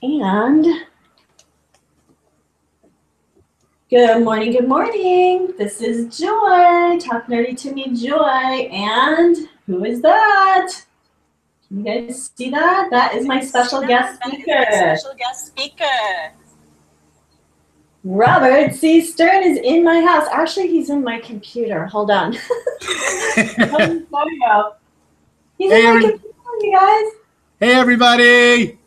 And good morning, good morning. This is Joy, Talk Nerdy to Me Joy. And who is that? Can you guys see that? That is my special guest speaker. Robert C. Stern is in my house. Actually, he's in my computer. Hold on. There you go. He's in my computer, you guys. Hey, everybody.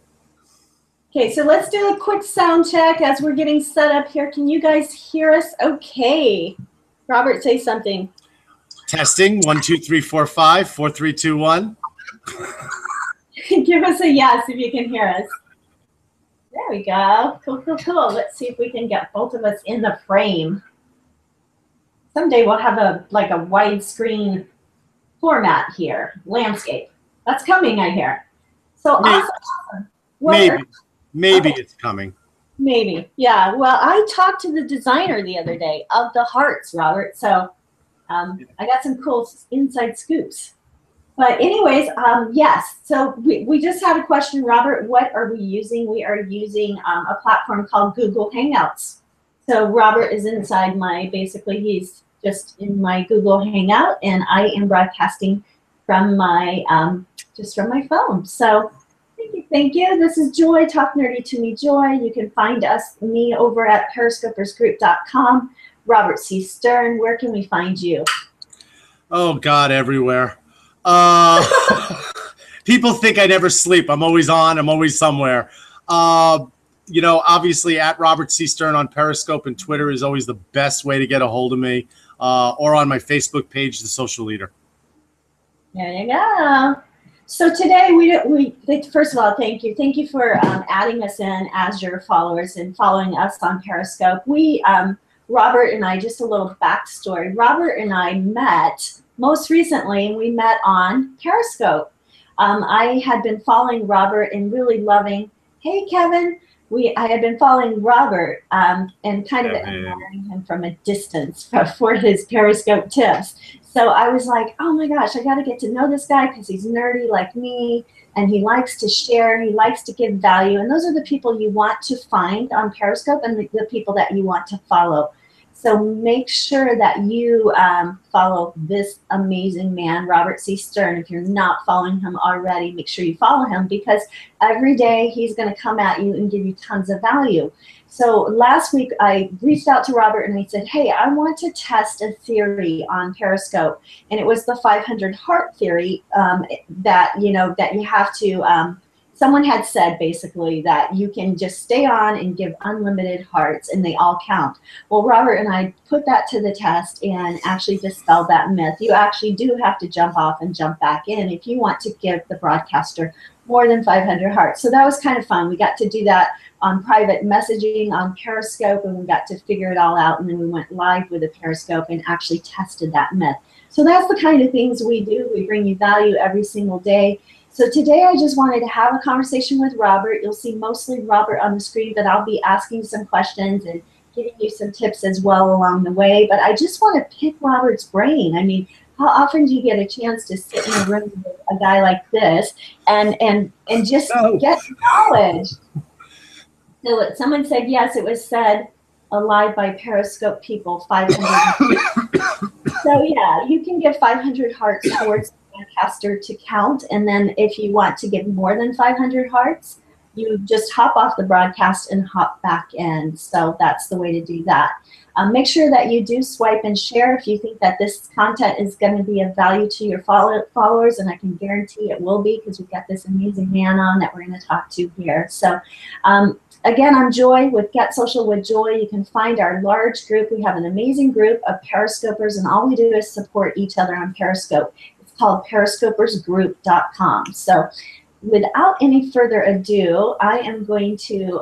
Okay, so let's do a quick sound check as we're getting set up here. Can you guys hear us okay? Robert, say something. Testing, 1, 2, 3, 4, 5, 4, 3, 2, 1. Give us a yes if you can hear us. There we go. Cool, cool, cool. Let's see if we can get both of us in the frame. Someday we'll have a widescreen format here, landscape. That's coming, I hear. So awesome. Maybe it's coming. Maybe, yeah. Well, I talked to the designer the other day of the hearts, Robert. So I got some cool inside scoops. But anyways, yes. So we just had a question, Robert. What are we using? We are using a platform called Google Hangouts. So Robert is inside he's just in my Google Hangout, and I am broadcasting from my just from my phone. So thank you. This is Joy, Talk Nerdy to Me Joy. You can find me over at periscopersgroup.com. Robert C. Stern, where can we find you? Oh, God, everywhere. People think I never sleep. I'm always on. I'm always somewhere. Obviously at Robert C. Stern on Periscope and Twitter is always the best way to get a hold of me, or on my Facebook page, The Social Leader. There you go. So today first of all, thank you. Thank you for adding us in as your followers and following us on Periscope. Robert and I, just a little backstory. Robert and I met most recently, and we met on Periscope. I had been following Robert and really loving, hey, Kevin. I had been following Robert and kind of admiring him from a distance for his Periscope tips. So I was like, oh my gosh, I got to get to know this guy because he's nerdy like me, and he likes to share, he likes to give value. And those are the people you want to find on Periscope and the people that you want to follow. So make sure that you follow this amazing man, Robert C. Stern. If you're not following him already, make sure you follow him, because every day he's going to come at you and give you tons of value. So last week I reached out to Robert and I said, hey, I want to test a theory on Periscope. And it was the 500 heart theory that you have to someone had said basically that you can just stay on and give unlimited hearts and they all count. Well, Robert and I put that to the test and actually dispelled that myth. You actually do have to jump off and jump back in if you want to give the broadcaster more than 500 hearts. So that was kind of fun. We got to do that on private messaging on Periscope, and we got to figure it all out, and then we went live with the Periscope and actually tested that myth. So that's the kind of things we do. We bring you value every single day. So today I just wanted to have a conversation with Robert. You'll see mostly Robert on the screen, but I'll be asking some questions and giving you some tips as well along the way. But I just want to pick Robert's brain. I mean, how often do you get a chance to sit in a room with a guy like this and just get knowledge? So someone said, yes, it was said alive by Periscope people, 500. So yeah, you can give 500 hearts towards broadcaster to count, and then if you want to give more than 500 hearts, you just hop off the broadcast and hop back in. So that's the way to do that. Make sure that you do swipe and share if you think that this content is going to be of value to your followers, and I can guarantee it will be, because we've got this amazing man on that we're going to talk to here. So again, I'm Joy with Get Social with Joy. You can find our large group. We have an amazing group of Periscopers, and all we do is support each other on Periscope. Called periscopersgroup.com. So without any further ado, I am going to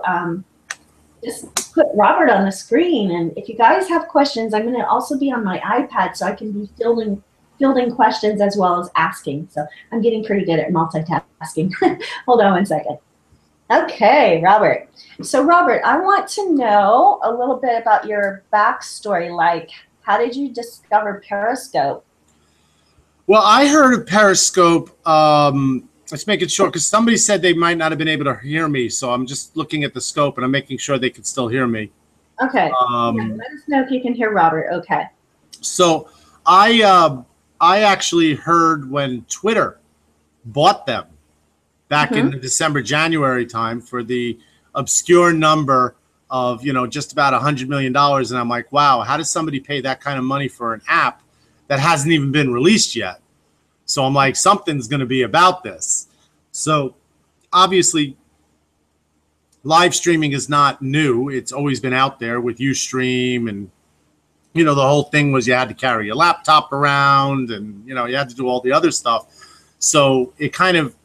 just put Robert on the screen. And if you guys have questions, I'm going to also be on my iPad so I can be fielding questions as well as asking. So I'm getting pretty good at multitasking. Hold on one second. Okay, Robert. So Robert, I want to know a little bit about your backstory. Like, how did you discover Periscope? Well, I heard of Periscope Let's make it short because somebody said they might not have been able to hear me. So I'm just looking at the scope and I'm making sure they can still hear me. Okay. Yeah, let us know if you can hear Robert. Okay. So I actually heard when Twitter bought them back in the December, January time for the obscure number of, just about $100 million. And I'm like, wow, how does somebody pay that kind of money for an app that hasn't even been released yet? So I'm like, something's going to be about this. So obviously, live streaming is not new. It's always been out there with Ustream. And, the whole thing was you had to carry your laptop around and, you had to do all the other stuff. So it kind of,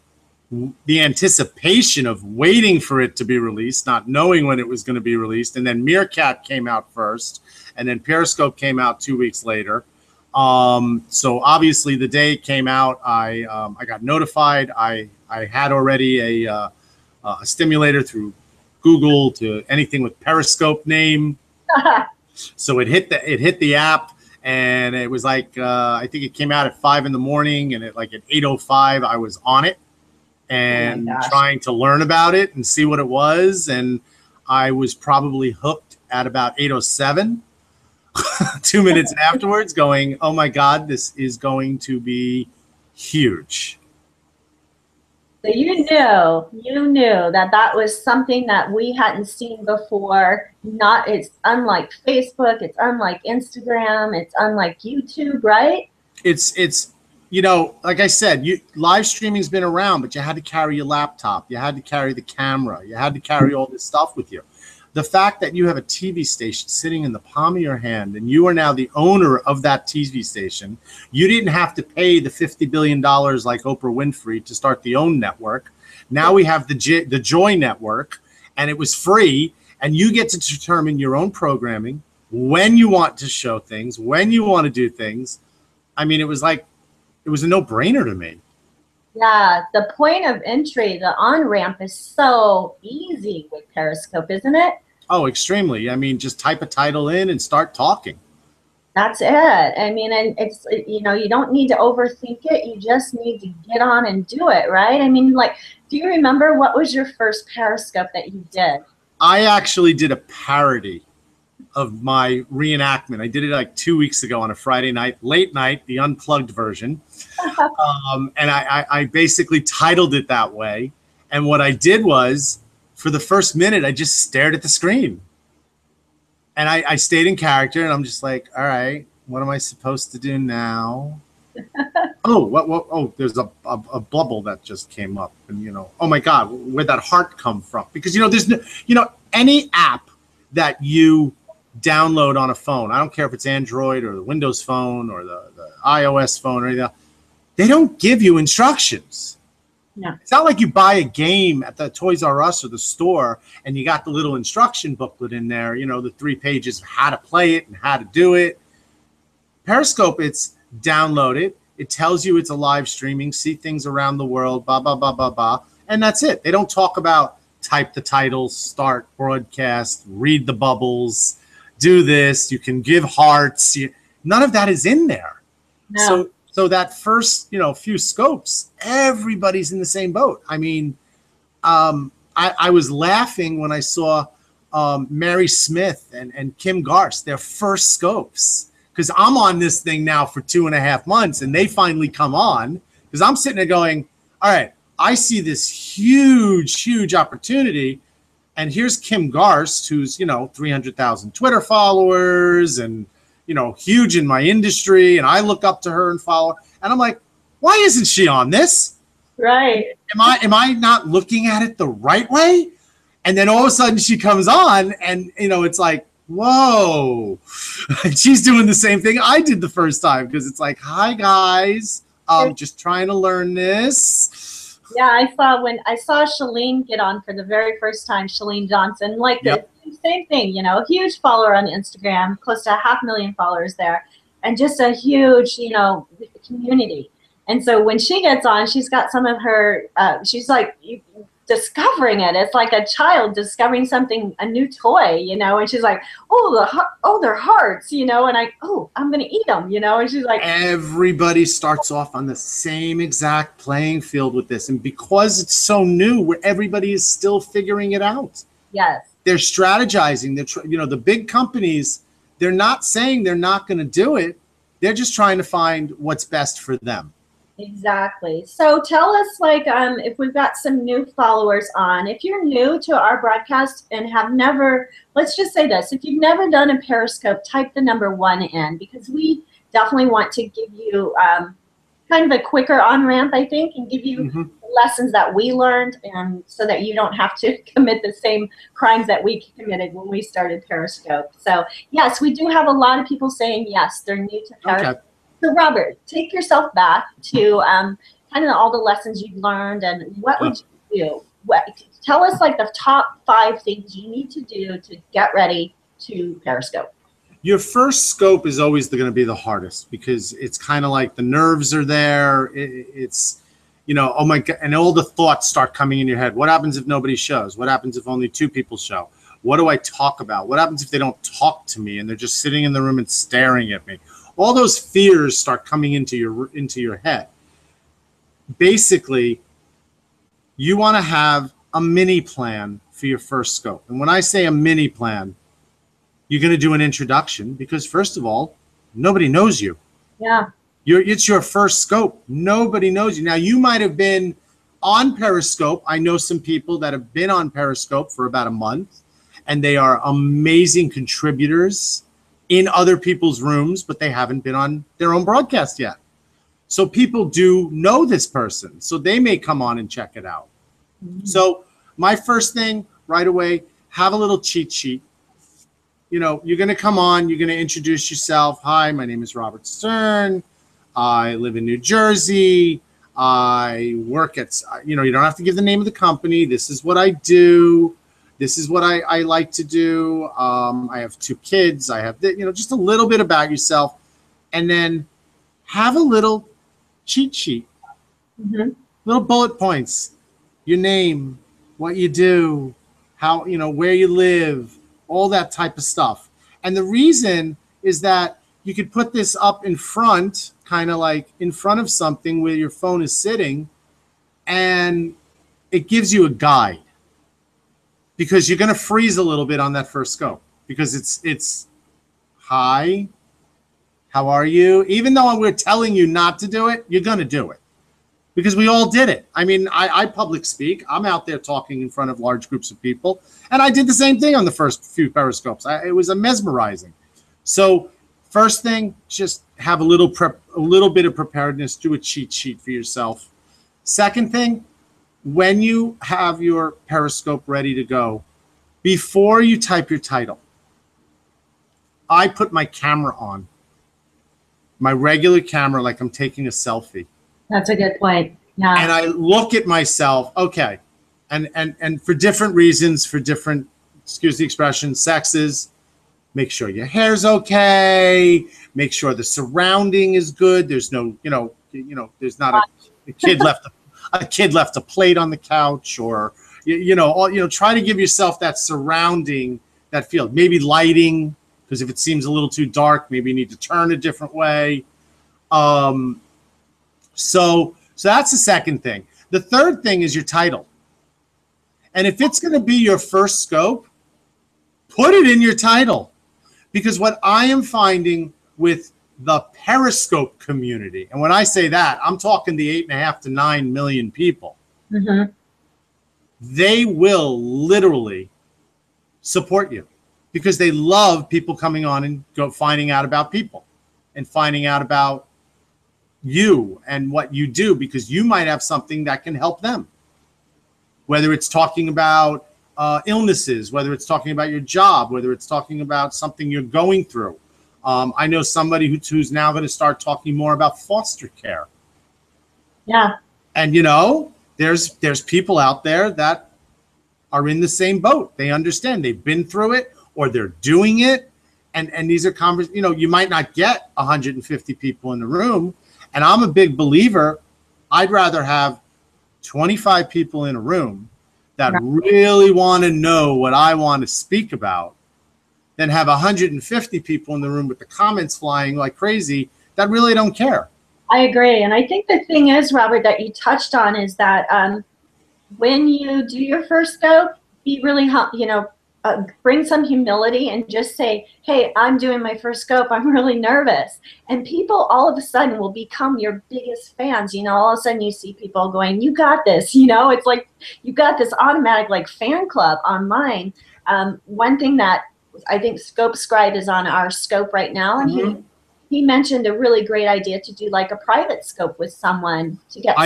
the anticipation of waiting for it to be released, not knowing when it was going to be released. And then Meerkat came out first. And then Periscope came out 2 weeks later. So obviously the day it came out, I got notified. I had already a stimulator through Google to anything with Periscope name. So it hit the app, and it was like I think it came out at 5 in the morning, and at 8:05 I was on it and trying to learn about it and see what it was, and I was probably hooked at about 8:07. 2 minutes afterwards going, oh my God, this is going to be huge. So you knew that was something that we hadn't seen before. It's unlike Facebook, it's unlike Instagram, it's unlike YouTube, right? It's like I said, live streaming's been around, but you had to carry your laptop, you had to carry the camera, you had to carry all this stuff with you. The fact that you have a TV station sitting in the palm of your hand and you are now the owner of that TV station, you didn't have to pay the $50 billion like Oprah Winfrey to start the OWN network. Now we have the Joy network, and it was free, and you get to determine your own programming, when you want to show things, when you want to do things. I mean, it was a no-brainer to me. Yeah, the point of entry, the on-ramp is so easy with Periscope, isn't it? Oh, extremely. I mean, just type a title in and start talking. That's it. I mean, and it's, you don't need to overthink it. You just need to get on and do it, right? I mean, do you remember what was your first Periscope that you did? I actually did a parody of my reenactment. I did it 2 weeks ago on a Friday night, late night, the unplugged version. And I basically titled it that way. And what I did was, for the first minute, I just stared at the screen. And I stayed in character, and I'm just like, all right, what am I supposed to do now? Oh, there's a bubble that just came up. And, oh my God, where'd that heart come from? Because, there's no, any app that you download on a phone, I don't care if it's Android or the Windows phone or the iOS phone or anything, they don't give you instructions. No. It's not like you buy a game at the Toys R Us or the store and you got the little instruction booklet in there, the 3 pages of how to play it and how to do it. Periscope, it's download it. It tells you it's a live streaming, see things around the world, blah, blah, blah, blah, blah. And that's it. They don't talk about type the title, start broadcast, read the bubbles, do this, you can give hearts. None of that is in there. No. So that first, few scopes, everybody's in the same boat. I mean, I was laughing when I saw Mary Smith and Kim Garst, their first scopes, because I'm on this thing now for 2.5 months, and they finally come on, because I'm sitting there going, all right, I see this huge opportunity. And here's Kim Garst, who's, 300,000 Twitter followers and, huge in my industry. And I look up to her and follow her. And I'm like, why isn't she on this? Right. Am I not looking at it the right way? And then all of a sudden she comes on and, it's like, whoa, she's doing the same thing I did the first time. Because it's like, hi, guys, I'm just trying to learn this. Yeah, I saw Shalene get on for the very first time, Shalene Johnson, the same thing, a huge follower on Instagram, close to 500,000 followers there, and just a huge, community. And so when she gets on, she's got some of her, she's like discovering it. It's like a child discovering something, a new toy, you know, and she's like, oh, they're hearts, you know, and I'm going to eat them, you know, and she's like. Everybody starts off on the same exact playing field with this. And because it's so new, where everybody is still figuring it out. Yes. They're strategizing. The big companies, they're not saying they're not going to do it. They're just trying to find what's best for them. Exactly. So tell us, like, if we've got some new followers on, if you're new to our broadcast and have never, let's just say this, if you've never done a Periscope, type the number 1 in, because we definitely want to give you kind of a quicker on-ramp, I think, and give you lessons that we learned, and so that you don't have to commit the same crimes that we committed when we started Periscope. So yes, we do have a lot of people saying yes, they're new to Periscope. Okay. So Robert, take yourself back to kind of all the lessons you've learned, and what would you do? Tell us, like, the top 5 things you need to do to get ready to Periscope. Your first scope is always going to be the hardest, because it's kind of like the nerves are there. It's, oh my God, and all the thoughts start coming in your head. What happens if nobody shows? What happens if only 2 people show? What do I talk about? What happens if they don't talk to me and they're just sitting in the room and staring at me? All those fears start coming into your head. Basically, you want to have a mini plan for your first scope. And when I say a mini plan, you're going to do an introduction, because first of all, nobody knows you. Yeah. It's your first scope. Nobody knows you. Now, you might have been on Periscope. I know some people that have been on Periscope for about a month, and they are amazing contributors in other people's rooms, but they haven't been on their own broadcast yet. So people do know this person, so they may come on and check it out. So my first thing right away, have a little cheat sheet. You're going to come on, you're going to introduce yourself. Hi, my name is Robert Stern. I live in New Jersey. I work at, you don't have to give the name of the company. This is what I do. This is what I like to do. I have 2 kids. I have, just a little bit about yourself. And then have a little cheat sheet, little bullet points, your name, what you do, how, where you live, all that type of stuff. And the reason is that you could put this up in front, kind of like in front of something where your phone is sitting, and it gives you a guide. Because you're going to freeze a little bit on that first scope, because it's hi, how are you? Even though we're telling you not to do it, you're going to do it, because we all did it. I mean, I public speak. I'm out there talking in front of large groups of people, and I did the same thing on the first few Periscopes. It was mesmerizing. So first thing, just have a little bit of preparedness. Do a cheat sheet for yourself. Second thing, when you have your Periscope ready to go, before you type your title, I put my camera on, my regular camera, like I'm taking a selfie. That's a good point. Yeah. And I look at myself, okay, and for different reasons, for different, excuse the expression, sexes, make sure your hair's okay, make sure the surrounding is good. There's no, there's not a kid left a kid left a plate on the couch, or try to give yourself that surrounding, that feel. Maybe lighting, because if it seems a little too dark, maybe you need to turn a different way. So that's the second thing. The third thing is your title. And if it's going to be your first scope, put it in your title, because what I am finding with the Periscope community, and when I say that, I'm talking the 8.5 to 9 million people. They will literally support you, because they love people coming on and finding out about people and finding out about you and what you do, because you might have something that can help them. Whether it's talking about illnesses, whether it's talking about your job, whether it's talking about something you're going through. I know somebody who's now going to start talking more about foster care. Yeah. And there's people out there that are in the same boat. They understand. They've been through it, or they're doing it. And these are you might not get 150 people in the room. And I'm a big believer. I'd rather have 25 people in a room that really want to know what I want to speak about than have 150 people in the room with the comments flying like crazy that really don't care. I agree. And I think the thing is, Robert, that you touched on is that when you do your first scope, be really, bring some humility and just say, hey, I'm doing my first scope. I'm really nervous. And people all of a sudden will become your biggest fans. All of a sudden you see people going, you got this. It's like you got this automatic like fan club online. One thing that I think Scope Scribe is on our scope right now. And he mentioned a really great idea to do like a private scope with someone to get.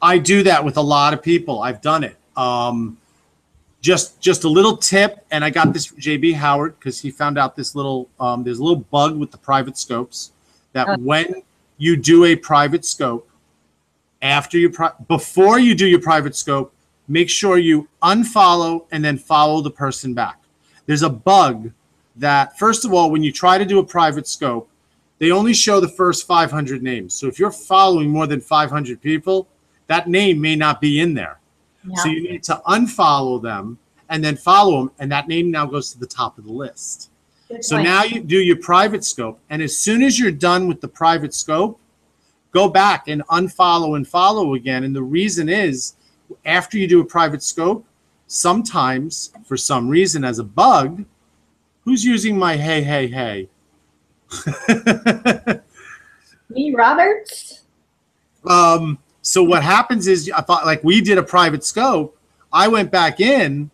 I do that with a lot of people. I've done it. Just a little tip, and I got this from JB Howard because he found out this little there's a little bug with the private scopes that when you do a private scope, before you do your private scope, make sure you unfollow and then follow the person back. There's a bug that, first of all, when you try to do a private scope, they only show the first 500 names. So if you're following more than 500 people, that name may not be in there. Yeah. So you need to unfollow them and then follow them, and that name now goes to the top of the list. So now you do your private scope, and as soon as you're done with the private scope, go back and unfollow and follow again. And the reason is, after you do a private scope, sometimes, for some reason, as a bug, who's using my hey? Me, Roberts? So what happens is, I thought, like, we did a private scope. I went back in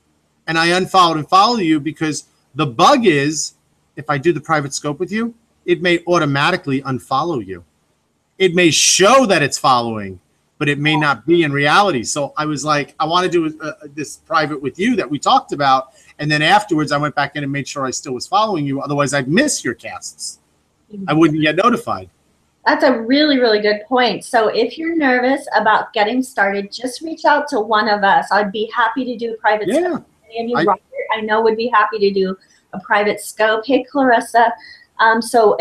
and I unfollowed and followed you because the bug is, if I do the private scope with you, it may automatically unfollow you. It may show that it's following, but it may not be in reality. So I was like, I want to do this private with you that we talked about. And then afterwards, I went back in and made sure I still was following you. Otherwise, I'd miss your casts. I wouldn't get notified. That's a really, really good point. So if you're nervous about getting started, just reach out to one of us. I'd be happy to do a private scope. And you, Robert, I know would be happy to do a private scope. Hey, Clarissa. So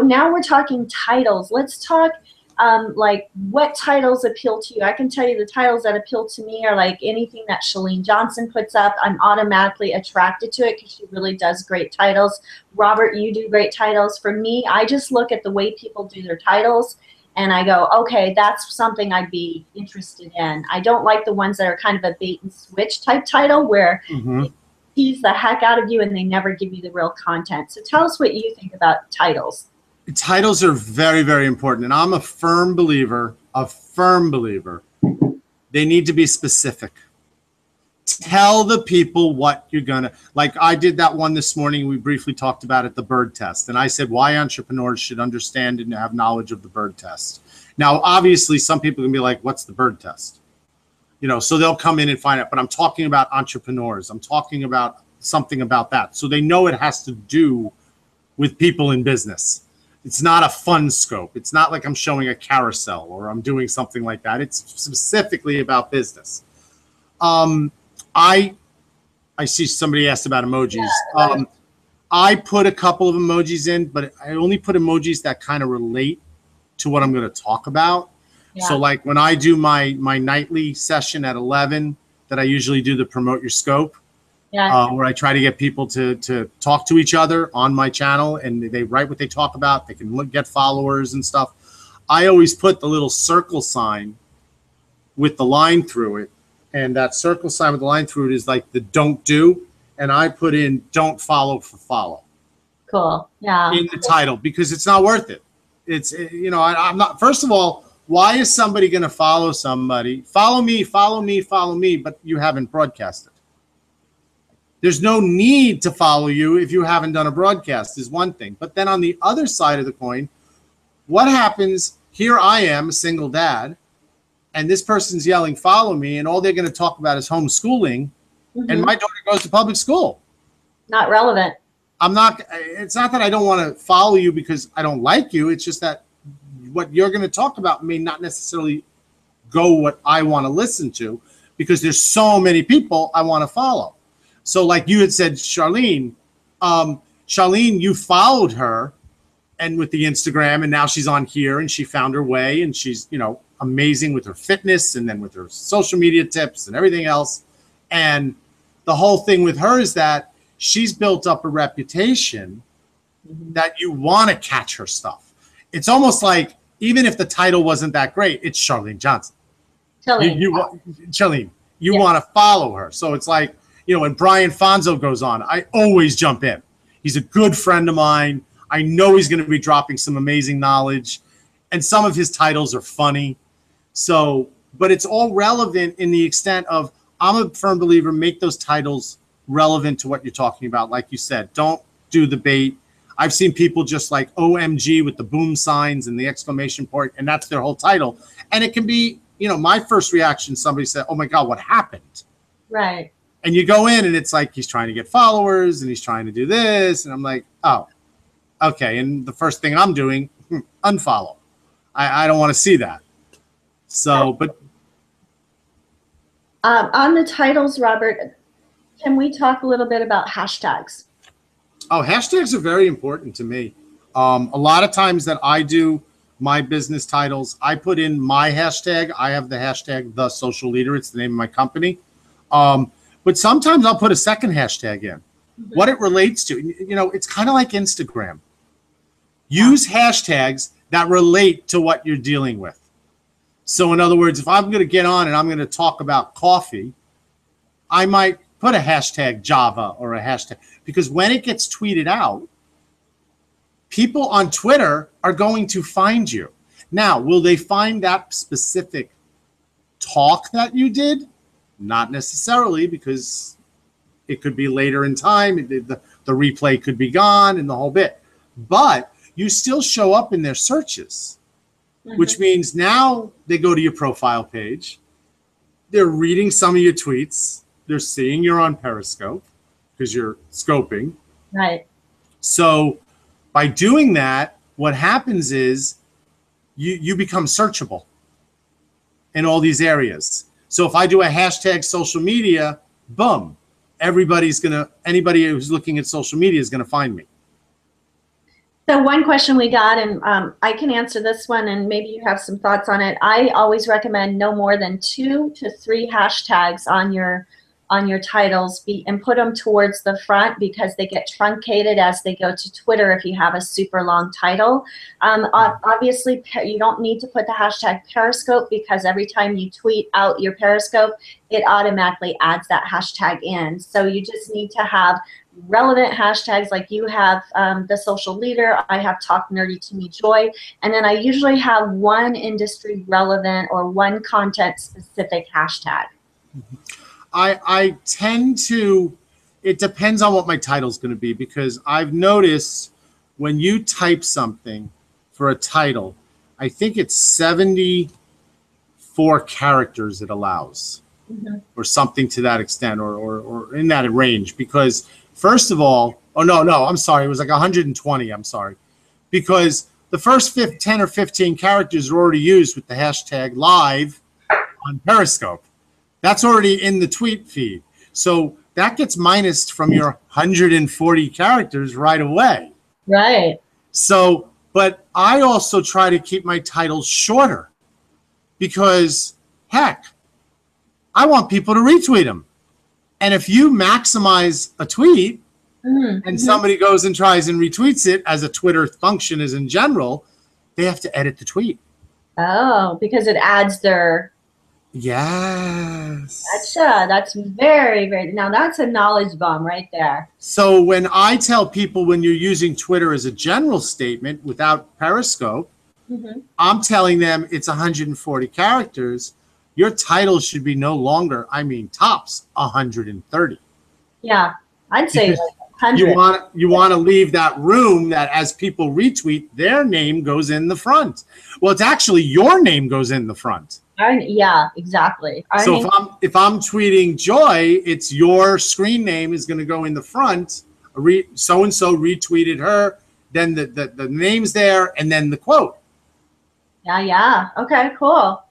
now we're talking titles. Let's talk like what titles appeal to you. I can tell you the titles that appeal to me are like anything that Shalene Johnson puts up. I'm automatically attracted to it because she really does great titles. Robert, you do great titles. For me, I just look at the way people do their titles and I go, okay, that's something I'd be interested in. I don't like the ones that are kind of a bait and switch type title where they tease the heck out of you and they never give you the real content. So tell us what you think about titles. Titles are very, very important. And I'm a firm believer, they need to be specific. Tell the people what you're going to, like I did that one this morning. We briefly talked about it, the bird test. And I said why entrepreneurs should understand and have knowledge of the bird test. Now, obviously, some people can be like, what's the bird test? So they'll come in and find out. But I'm talking about entrepreneurs. I'm talking about something about that. So they know it has to do with people in business. It's not a fun scope. It's not like I'm showing a carousel or I'm doing something like that. It's specifically about business. I see somebody asked about emojis. Yeah, I put a couple of emojis in, but I only put emojis that kind of relate to what I'm going to talk about. Yeah. So like when I do my nightly session at 11 that I usually do to promote your scope, where I try to get people to talk to each other on my channel and they write what they talk about. They can get followers and stuff. I always put the little circle sign with the line through it. And that circle sign with the line through it is like the don't do. And I put in don't follow for follow. Cool. Yeah. In the title because it's not worth it. It's, I'm not, first of all, why is somebody going to follow somebody? Follow me, but you haven't broadcasted. There's no need to follow you if you haven't done a broadcast is one thing. But then on the other side of the coin, what happens, here I am, a single dad, and this person's yelling, follow me, and all they're going to talk about is homeschooling, and my daughter goes to public school. Not relevant. It's not that I don't want to follow you because I don't like you. It's just that what you're going to talk about may not necessarily go what I want to listen to because there's so many people I want to follow. So like you had said, Charlene, you followed her and with the Instagram and now she's on here and she found her way and she's, amazing with her fitness and then with her social media tips and everything else. And the whole thing with her is that she's built up a reputation that you want to catch her stuff. It's almost like, even if the title wasn't that great, it's Charlene Johnson. Charlene, you want to follow her. So it's like, you know, when Brian Fonzo goes on, I always jump in. He's a good friend of mine. I know he's going to be dropping some amazing knowledge, and some of his titles are funny. So, but it's all relevant in the extent of, I'm a firm believer, make those titles relevant to what you're talking about. Like you said, don't do the bait. I've seen people just like OMG with the boom signs and the exclamation point, and that's their whole title. And it can be, you know, my first reaction, somebody said, oh my God, what happened? Right. And you go in and it's like, he's trying to get followers and he's trying to do this. And I'm like, oh, okay. And the first thing I'm doing, unfollow. I don't want to see that. So, but. On the titles, Robert, can we talk a little bit about hashtags? Oh, hashtags are very important to me. A lot of times that I do my business titles, I put in my hashtag. I have the hashtag The Social Leader. It's the name of my company. But sometimes I'll put a second hashtag in. What it relates to, you know, it's kind of like Instagram. Use hashtags that relate to what you're dealing with. So in other words, if I'm going to get on and I'm going to talk about coffee, I might put a hashtag Java or a hashtag, because when it gets tweeted out, people on Twitter are going to find you. Now, will they find that specific talk that you did? Not necessarily, because it could be later in time. The replay could be gone and the whole bit. But you still show up in their searches, which means now they go to your profile page. They're reading some of your tweets. They're seeing you're on Periscope because you're scoping. Right. So by doing that, what happens is you become searchable in all these areas. So if I do a hashtag social media, boom, anybody who's looking at social media is going to find me. So one question we got, and I can answer this one, and maybe you have some thoughts on it. I always recommend no more than 2 to 3 hashtags on your titles, and put them towards the front, because they get truncated as they go to Twitter if you have a super long title. Obviously, you don't need to put the hashtag Periscope, because every time you tweet out your Periscope, it automatically adds that hashtag in. So you just need to have relevant hashtags, like you have The Social Leader, I have Talk Nerdy to Me Joy, and then I usually have one industry relevant or one content specific hashtag. I tend to, it depends on what my title is going to be, because I've noticed when you type something for a title, I think it's 74 characters it allows, or something to that extent, or in that range. Because first of all, I'm sorry, it was like 120, I'm sorry. Because the first 10 or 15 characters are already used with the hashtag live on Periscope. That's already in the tweet feed. So that gets minused from your 140 characters right away. Right. So, but I also try to keep my titles shorter, because, heck, I want people to retweet them. And if you maximize a tweet and somebody goes and tries and retweets it, as a Twitter function is in general, they have to edit the tweet. Oh, because it adds their... Yes. Gotcha. That's very, very, now that's a knowledge bomb right there. So when I tell people, when you're using Twitter as a general statement without Periscope, I'm telling them it's 140 characters. Your title should be no longer, I mean, tops 130. Yeah, I'd say like 100. You want to leave that room that as people retweet, their name goes in the front. Well, it's actually your name goes in the front. Yeah, exactly. So if I'm tweeting Joy, it's your screen name is going to go in the front. So and so retweeted her. Then the name's there, and then the quote. Yeah. Okay, cool.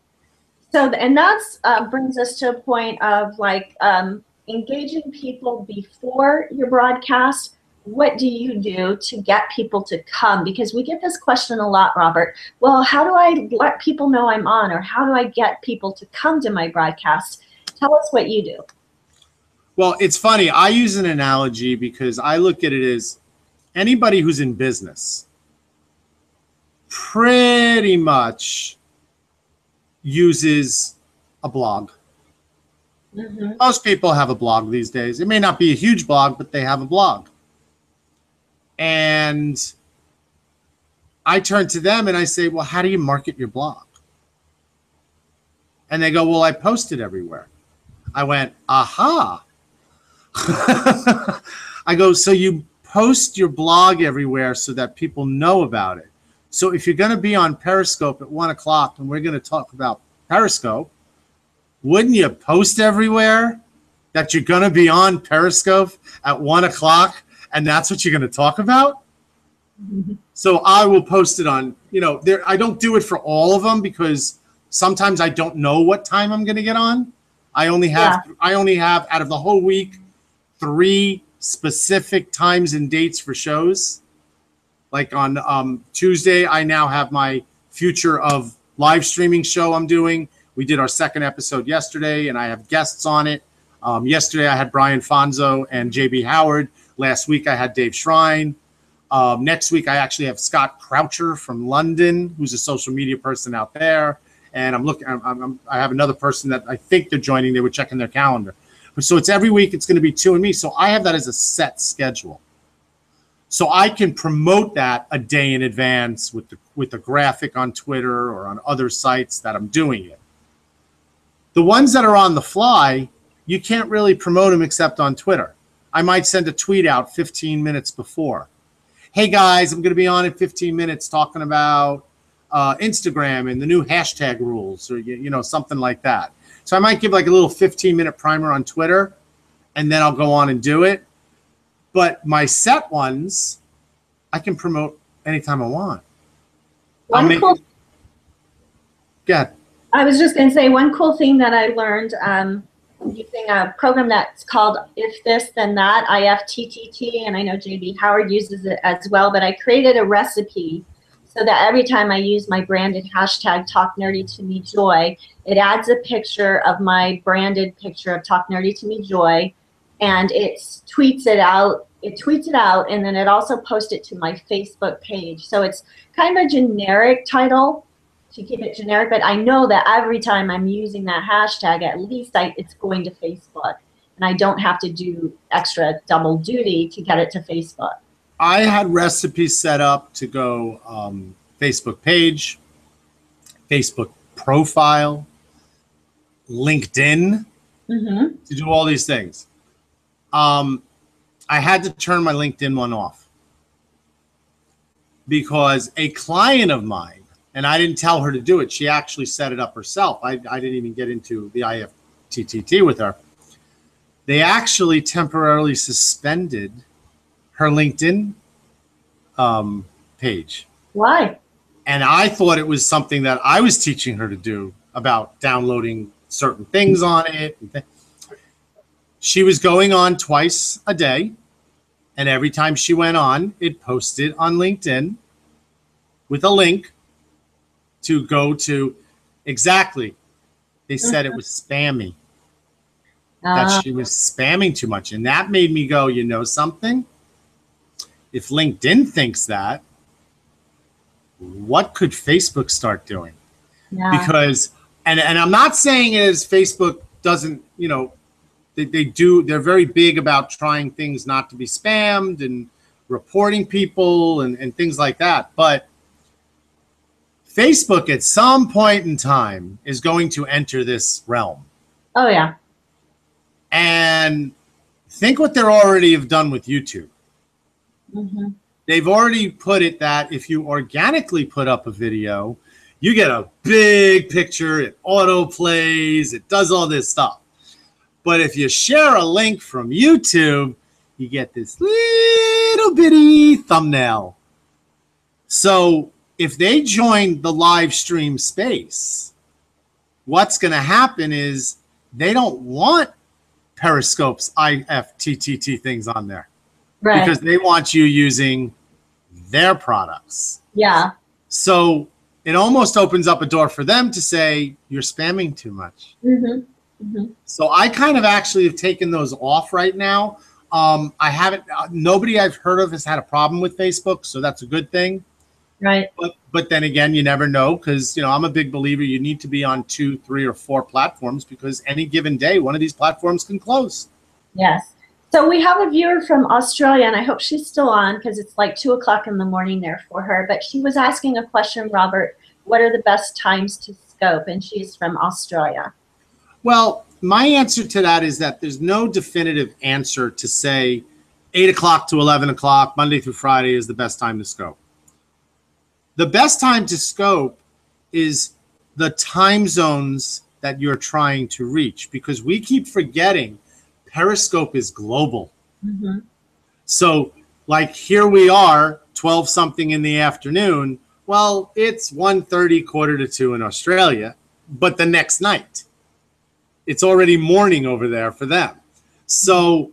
So, and that's brings us to a point of like engaging people before your broadcast. What do you do to get people to come? Because we get this question a lot, Robert. Well, how do I let people know I'm on, or how do I get people to come to my broadcast? Tell us what you do. Well, it's funny. I use an analogy because I look at it as anybody who's in business pretty much uses a blog. Mm-hmm. Most people have a blog these days. It may not be a huge blog, but they have a blog. And I turn to them and I say, well, how do you market your blog? And they go, well, I post it everywhere. I went, aha. I go, so you post your blog everywhere so that people know about it. So if you're going to be on Periscope at 1 o'clock and we're going to talk about Periscope, wouldn't you post everywhere that you're going to be on Periscope at 1 o'clock and that's what you're going to talk about? Mm-hmm. So I will post it on, I don't do it for all of them because sometimes I don't know what time I'm going to get on. I only have out of the whole week 3 specific times and dates for shows. Like on Tuesday, I now have my Future of live streaming show I'm doing. We did our 2nd episode yesterday, and I have guests on it. Yesterday, I had Brian Fonzo and JB Howard. Last week, I had Dave Shrine. Next week, I actually have Scott Croucher from London, who's a social media person out there. And I have another person that I think they're joining. They were checking their calendar. So it's every week. It's going to be 2 and me. So I have that as a set schedule. So I can promote that a day in advance with the graphic on Twitter or on other sites that I'm doing it. The ones that are on the fly, you can't really promote them except on Twitter. I might send a tweet out 15 minutes before. Hey guys, I'm going to be on in 15 minutes talking about Instagram and the new hashtag rules or something like that. So I might give like a little 15-minute primer on Twitter and then I'll go on and do it. But my set ones, I can promote anytime I want. Go ahead. I was just going to say one cool thing that I learned using a program that's called If This Then That, IFTTT, and I know JB Howard uses it as well, but I created a recipe so that every time I use my branded hashtag Talk Nerdy to Me Joy, it adds a picture of my branded picture of Talk Nerdy to Me Joy, and it tweets it out. And then it also posts it to my Facebook page. So it's kind of a generic title to keep it generic, but I know that every time I'm using that hashtag, at least it's going to Facebook, and I don't have to do extra double duty to get it to Facebook. I had recipes set up to go Facebook page, Facebook profile, LinkedIn, to do all these things. I had to turn my LinkedIn one off because a client of mine, and I didn't tell her to do it, she actually set it up herself. I didn't even get into the IFTTT with her. They actually temporarily suspended her LinkedIn page. Why? And I thought it was something that I was teaching her to do about downloading certain things on it. She was going on twice a day, and every time she went on, it posted on LinkedIn with a link to go to exactly. They said it was spammy. That she was spamming too much. And that made me go, you know something? If LinkedIn thinks that, what could Facebook start doing? Yeah. Because, and I'm not saying it as Facebook doesn't, they're very big about trying things not to be spammed and reporting people and things like that. But Facebook at some point in time is going to enter this realm. Oh, yeah. And think what they already have done with YouTube. They've already put it that if you organically put up a video, you get a big picture, it auto plays, it does all this stuff. But if you share a link from YouTube, you get this little bitty thumbnail. So if they join the live stream space, what's going to happen is they don't want Periscope's IFTTT things on there. Right. Because they want you using their products. Yeah. So it almost opens up a door for them to say, you're spamming too much. Mm-hmm. So I kind of actually have taken those off right now. I haven't, nobody I've heard of has had a problem with Facebook, so that's a good thing. Right. But then again, you never know, because, you know, I'm a big believer you need to be on 2, 3, or 4 platforms, because any given day, one of these platforms can close. Yes. So we have a viewer from Australia, and I hope she's still on because it's like 2 o'clock in the morning there for her. But she was asking a question, Robert, what are the best times to scope? And she's from Australia. Well, my answer to that is that there's no definitive answer to say 8 o'clock to 11 o'clock, Monday through Friday is the best time to scope. The best time to scope is the time zones that you're trying to reach, because we keep forgetting Periscope is global. Mm-hmm. So like here we are, 12 something in the afternoon. Well, it's 1:30, 1:45 in Australia, but the next night, it's already morning over there for them. So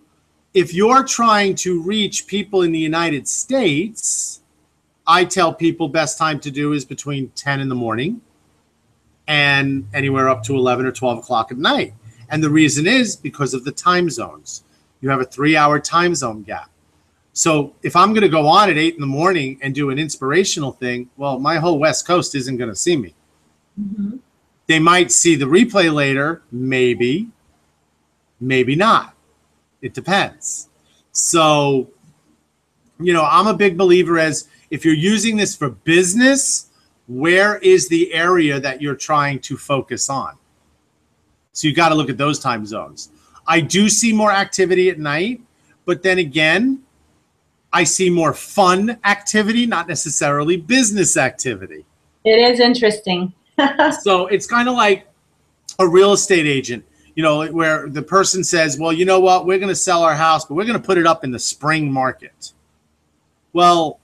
if you're trying to reach people in the United States, I tell people best time to do is between 10 in the morning and anywhere up to 11 or 12 o'clock at night. And the reason is because of the time zones. You have a 3-hour time zone gap. So if I'm going to go on at 8 in the morning and do an inspirational thing, well, my whole West Coast isn't going to see me. Mm-hmm. They might see the replay later, maybe, maybe not. It depends. So, you know, I'm a big believer as if you're using this for business, where is the area that you're trying to focus on? So you got to look at those time zones. I do see more activity at night, but then again, I see more fun activity, not necessarily business activity. It is interesting. So it's kind of like a real estate agent, you know, where the person says, well, you know what, we're going to sell our house, but we're going to put it up in the spring market. Well,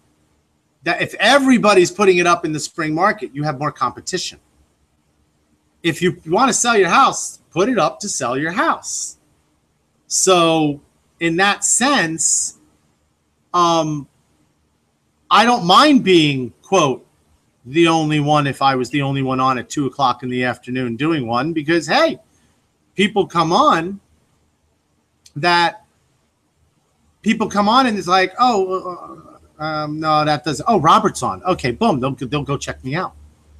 that if everybody's putting it up in the spring market, you have more competition. If you want to sell your house, put it up to sell your house. So in that sense, I don't mind being, quote, the only one if I was the only one on at 2 o'clock in the afternoon doing one, because, hey, people come on and it's like, oh, no, that doesn't. Oh, Robert's on. Okay, boom. They'll go check me out.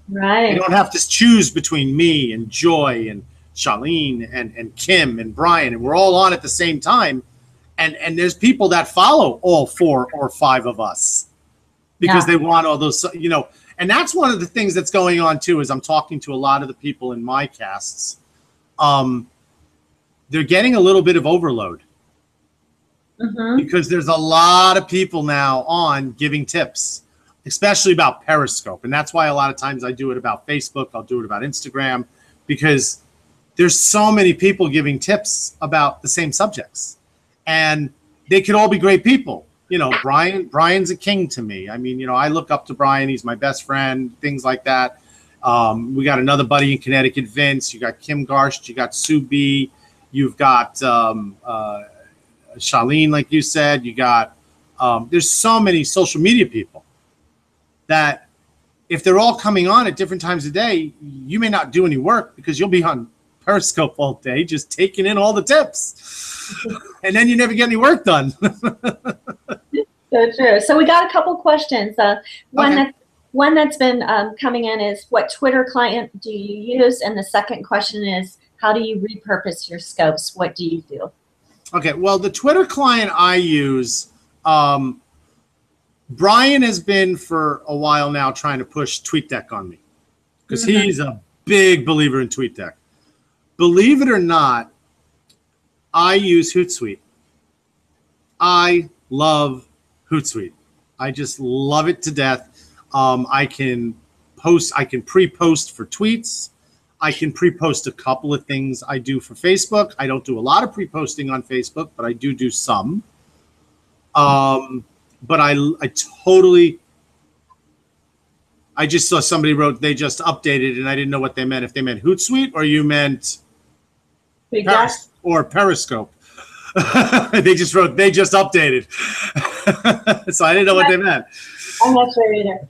Right. You don't have to choose between me and Joy and Charlene and Kim and Brian, and we're all on at the same time. And there's people that follow all 4 or 5 of us because they want all those, you know. And that's one of the things that's going on too. Is I'm talking to a lot of the people in my casts. They're getting a little bit of overload. Mm-hmm. Because there's a lot of people now on giving tips, especially about Periscope. And that's why a lot of times I do it about Facebook. I'll do it about Instagram, because there's so many people giving tips about the same subjects. And they could all be great people. You know, Brian's a king to me. I mean, you know, I look up to Brian. He's my best friend, things like that. We got another buddy in Connecticut, Vince. You got Kim Garsht. You got Sue B. You've got Charlene, like you said. You got there's so many social media people that if they're all coming on at different times of day, you may not do any work because you'll be on Periscope all day just taking in all the tips. And then you never get any work done. So true. So we got a couple questions. One that's been coming in is, what Twitter client do you use? And the second question is, how do you repurpose your scopes? What do you do? Okay, well, the Twitter client I use, Brian has been for a while now trying to push TweetDeck on me because he's a big believer in TweetDeck. Believe it or not, I use Hootsuite. I love Hootsuite. I just love it to death. I can pre-post for tweets. I can pre-post a couple of things I do for Facebook. I don't do a lot of pre-posting on Facebook, but I do some. But I just saw somebody wrote they just updated, and I didn't know what they meant. If they meant Hootsuite or you meant Periscope. They just wrote they just updated. So I didn't know what they meant. I'm not sure either.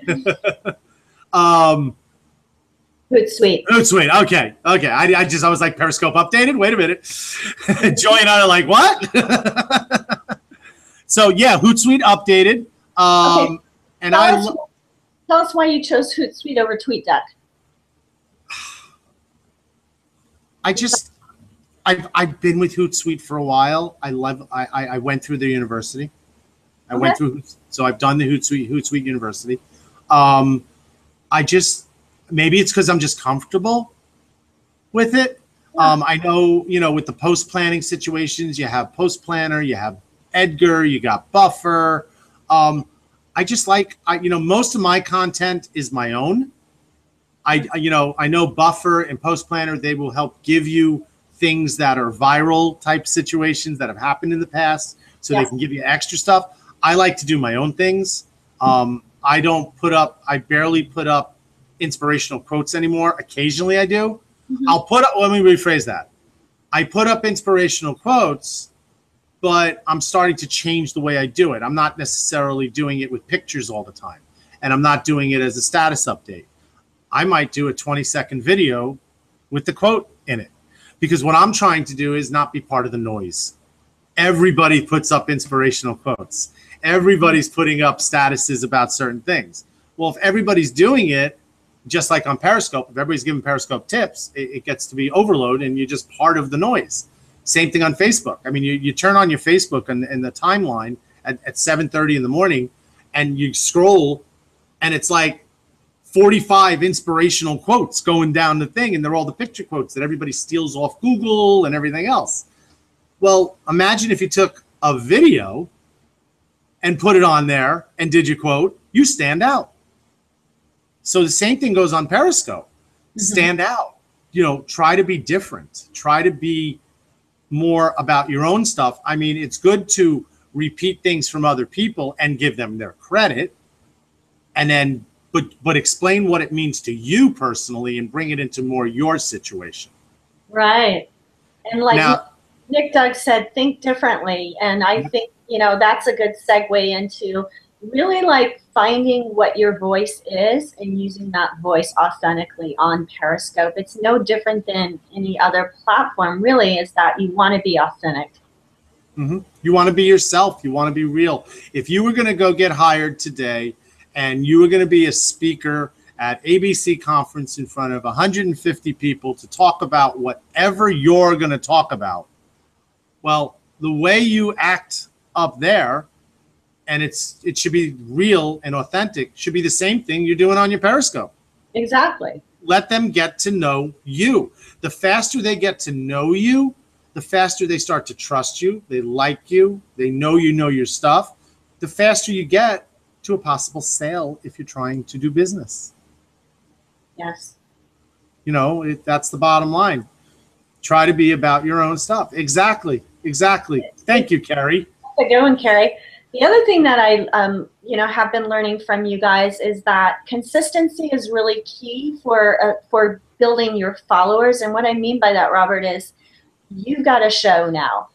Hootsuite. Hootsuite. Okay. Okay. I was like, Periscope updated. Wait a minute. Joy and I are like, what? So yeah, Hootsuite updated. Okay. And Tell us why you chose Hootsuite over TweetDeck. I've been with Hootsuite for a while. I went through the university. So I've done the Hootsuite University. Maybe it's because I'm just comfortable with it. Yeah. I know, with the post planning situations, you have Post Planner, you have Edgar, you got Buffer. I just most of my content is my own. I know Buffer and Post Planner, they will help give you things that are viral type situations that have happened in the past, so they can give you extra stuff. I like to do my own things. I barely put up inspirational quotes anymore. Occasionally I do. Mm-hmm. Let me rephrase that. I put up inspirational quotes, but I'm starting to change the way I do it. I'm not necessarily doing it with pictures all the time, and I'm not doing it as a status update. I might do a 20-second video with the quote in it, because what I'm trying to do is not be part of the noise. Everybody puts up inspirational quotes. Everybody's putting up statuses about certain things. Well, if everybody's doing it, just like on Periscope, if everybody's giving Periscope tips, it gets to be overload, and you're just part of the noise. Same thing on Facebook. I mean, you turn on your Facebook and the timeline at 7:30 in the morning, and you scroll, and it's like 45 inspirational quotes going down the thing, and they're all the picture quotes that everybody steals off Google and everything else. Well, imagine if you took a video and put it on there and did your quote, you stand out. So the same thing goes on Periscope. Mm-hmm. Stand out. Try to be different. Try to be more about your own stuff. I mean, it's good to repeat things from other people and give them their credit, and then but explain what it means to you personally and bring it into more your situation. Right. And Nick Doug said, think differently. And I think, that's a good segue into really finding what your voice is and using that voice authentically on Periscope. It's no different than any other platform, really, is that you want to be authentic. Mm-hmm. You want to be yourself. You want to be real. If you were going to go get hired today and you were going to be a speaker at ABC conference in front of 150 people to talk about whatever you're going to talk about, well, the way you act up there, and it should be real and authentic, should be the same thing you're doing on your Periscope. Exactly. Let them get to know you. The faster they get to know you, the faster they start to trust you. They like you. They know your stuff. The faster you get to a possible sale if you're trying to do business. Yes. That's the bottom line. Try to be about your own stuff. Exactly. Thank you, Carrie. How's it going, Carrie? The other thing that I have been learning from you guys is that consistency is really key for building your followers. And what I mean by that, Robert, is you've got a show now.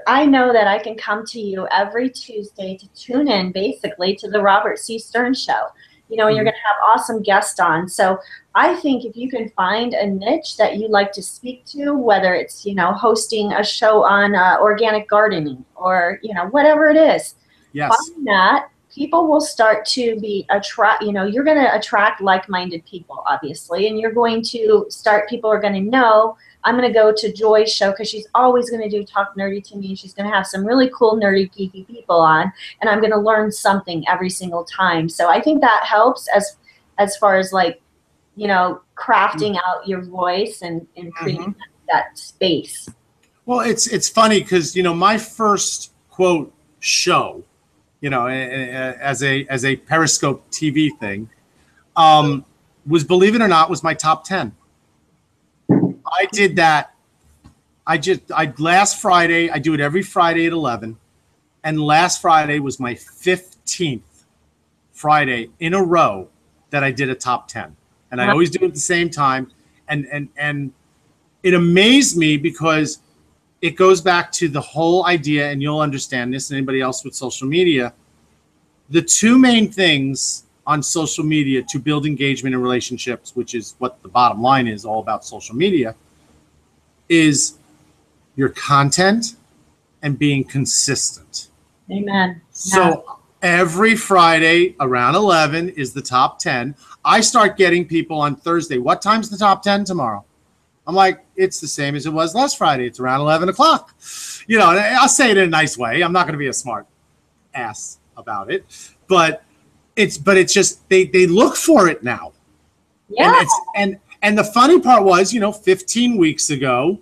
I know that I can come to you every Tuesday to tune in basically to the Robert C. Stern Show. You're going to have awesome guests on. So I think if you can find a niche that you like to speak to, whether it's, hosting a show on organic gardening or, whatever it is, find that, people will start to be you're going to attract like-minded people, obviously, and you're going to people are going to know, I'm going to go to Joy's show because she's always going to do Talk Nerdy to Me. She's going to have some really cool, nerdy, geeky people on, and I'm going to learn something every single time. So I think that helps as far as crafting out your voice and creating that space. Well, it's funny because, my first quote show, as a Periscope TV thing, was, believe it or not, was my top 10. I did that. Last Friday, I do it every Friday at 11. And last Friday was my 15th Friday in a row that I did a top 10. And I always do it at the same time. And it amazed me because it goes back to the whole idea, and you'll understand this, and anybody else with social media. The two main things on social media to build engagement and relationships, which is what the bottom line is all about social media, is your content and being consistent. Amen. So every Friday around 11 is the top 10. I start getting people on Thursday. What time's the top 10 tomorrow? I'm like, it's the same as it was last Friday. It's around 11 o'clock. You know, and I'll say it in a nice way. I'm not going to be a smart ass about it, but it's just they look for it now. Yeah. And the funny part was, 15 weeks ago,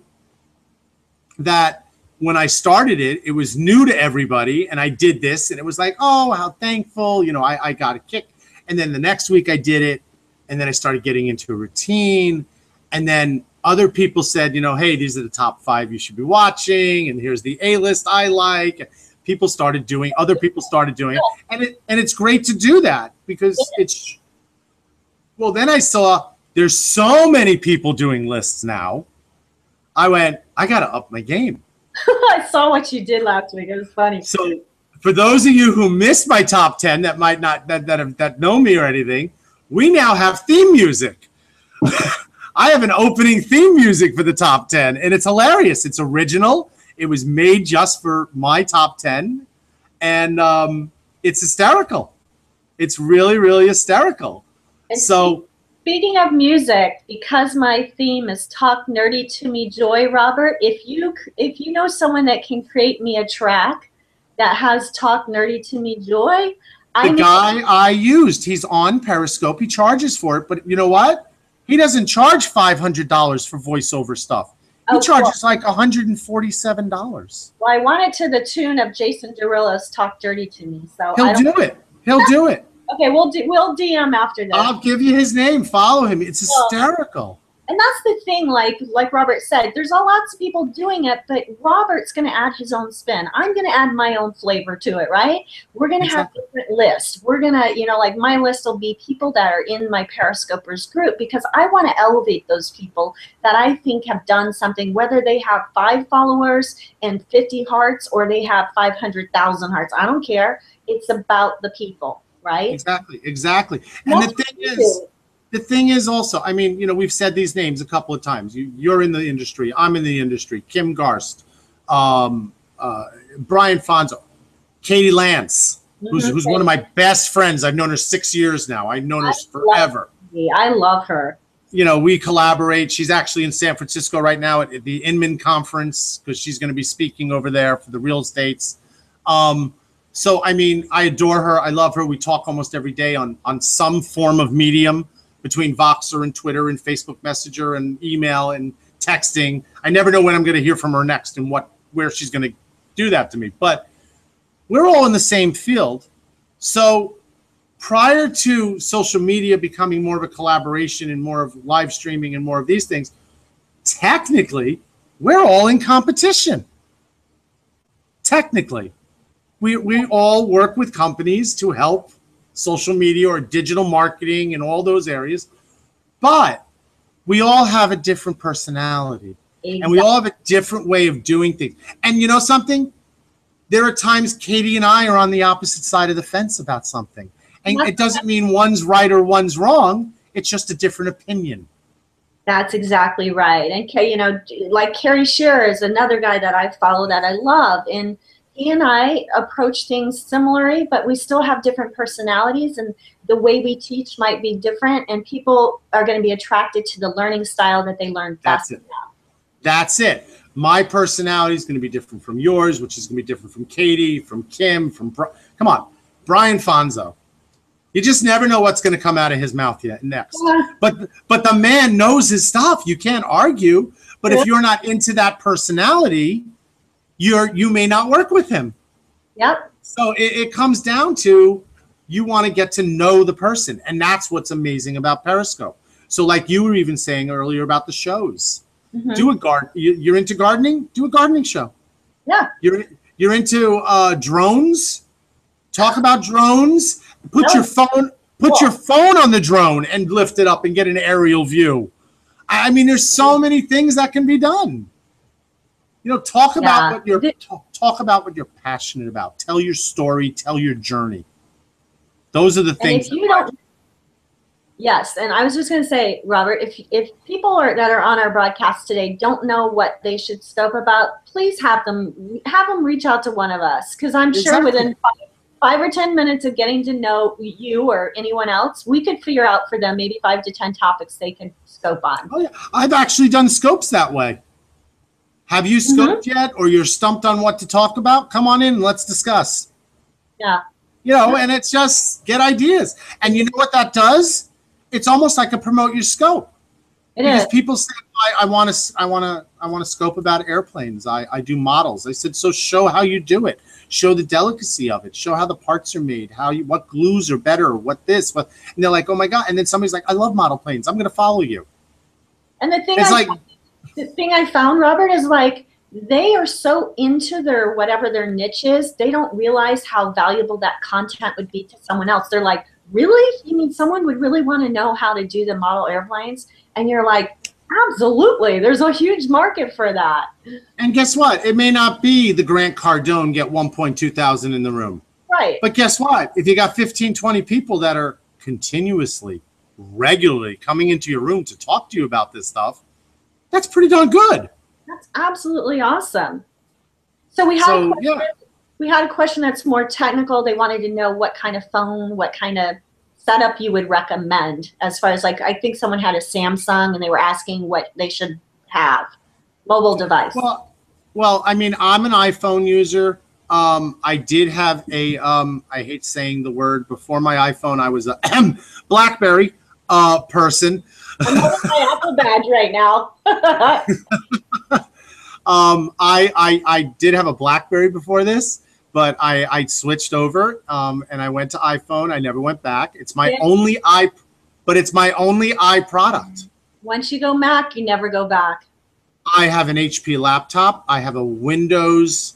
that when I started it, it was new to everybody, and I did this, and it was like, oh, how thankful, I got a kick. And then the next week I did it, and then I started getting into a routine, and then other people said, hey, these are the top 5 you should be watching, and here's the A-list I like. Other people started doing it, and it's great to do that because then I saw there's so many people doing lists now. I went, I got to up my game. I saw what you did last week. It was funny. So for those of you who missed my top 10 that might not, that know me or anything, we now have theme music. I have an opening theme music for the top 10, and it's hilarious. It's original. It was made just for my top 10, and it's hysterical. It's really, really hysterical. And so speaking of music, because my theme is Talk Nerdy to Me Joy, Robert, if you know someone that can create me a track that has Talk Nerdy to Me Joy, the guy I used, he's on Periscope. He charges for it, but you know what? He doesn't charge $500 for voiceover stuff. He charges like $147. Well, I want it to the tune of Jason Derulo's Talk Dirty to Me. So He'll do it. He'll do it. Okay, we'll DM after this. I'll give you his name. Follow him. It's hysterical. And that's the thing, like Robert said, there's lots of people doing it, but Robert's going to add his own spin. I'm going to add my own flavor to it, right? We're going to have different lists. We're going to, like my list will be people that are in my Periscopers group because I want to elevate those people that I think have done something, whether they have 5 followers and 50 hearts or they have 500,000 hearts. I don't care. It's about the people, right? Exactly. And the thing is also, I mean, we've said these names a couple of times. You're in the industry. I'm in the industry. Kim Garst, Brian Fonzo, Katie Lance, who's one of my best friends. I've known her 6 years now. I've known her forever. I love her. We collaborate. She's actually in San Francisco right now at the Inman Conference because she's going to be speaking over there for the real estates. So, I mean, I adore her. I love her. We talk almost every day on some form of medium between Voxer and Twitter and Facebook Messenger and email and texting. I never know when I'm going to hear from her next and where she's going to do that to me. But we're all in the same field. So prior to social media becoming more of a collaboration and more of live streaming and more of these things, technically, we're all in competition. Technically. We all work with companies to help social media or digital marketing and all those areas, but we all have a different personality. Exactly. And we all have a different way of doing things. And you know something? There are times Katie and I are on the opposite side of the fence about something. And it doesn't mean one's right or one's wrong. It's just a different opinion. That's exactly right. And, like Carrie Shearer is another guy that I follow that I love. And he and I approach things similarly, but we still have different personalities, and the way we teach might be different, and people are going to be attracted to the learning style that they learn faster. That's it. My personality is going to be different from yours, which is going to be different from Katie, from Kim, come on, Brian Fonzo. You just never know what's going to come out of his mouth next. Yeah. But the man knows his stuff. You can't argue. But if you're not into that personality, you may not work with him. Yep. So it comes down to you want to get to know the person, and that's what's amazing about Periscope. So like you were even saying earlier about the shows, do a garden. You're into gardening? Do a gardening show. Yeah. You're into drones? Talk about drones. Put your phone on the drone and lift it up and get an aerial view. I mean, there's so many things that can be done. Talk about what you're passionate about. Tell your story. Tell your journey. Those are the And things. if you don't, yes, and I was just going to say, Robert, if people that are on our broadcast today don't know what they should scope about, please have them reach out to one of us, because I'm sure within 5 or 10 minutes of getting to know you or anyone else, we could figure out for them maybe 5 to 10 topics they can scope on. Oh, yeah. I've actually done scopes that way. Have you scoped yet, or you're stumped on what to talk about? Come on in and let's discuss. Yeah. You know, and it's just get ideas. And you know what that does? It's almost like a promote your scope. Because people say, I want to scope about airplanes. I do models. I said, so show how you do it. Show the delicacy of it. Show how the parts are made. What glues are better. What this. What. And they're like, oh my god. And then somebody's like, I love model planes. I'm going to follow you. And the thing I found, Robert, is like they are so into their whatever their niche is, they don't realize how valuable that content would be to someone else. They're like, really? You mean someone would really want to know how to do the model airplanes? And you're like, absolutely. There's a huge market for that. And guess what? It may not be the Grant Cardone get 1.2 thousand in the room. Right. But guess what? If you got 15, 20 people that are continuously, regularly coming into your room to talk to you about this stuff, that's pretty darn good. That's absolutely awesome. So we had a question that's more technical. They wanted to know what kind of phone, what kind of setup you would recommend, as far as like, I think someone had a Samsung and they were asking what they should have. Mobile device. Well, I mean, I'm an iPhone user. I did have a, I hate saying the word, before my iPhone, I was a BlackBerry person. I'm holding my Apple badge right now. I did have a BlackBerry before this, but I switched over and I went to iPhone. I never went back. It's my only it's my only product. Once you go Mac, you never go back. I have an HP laptop. I have a Windows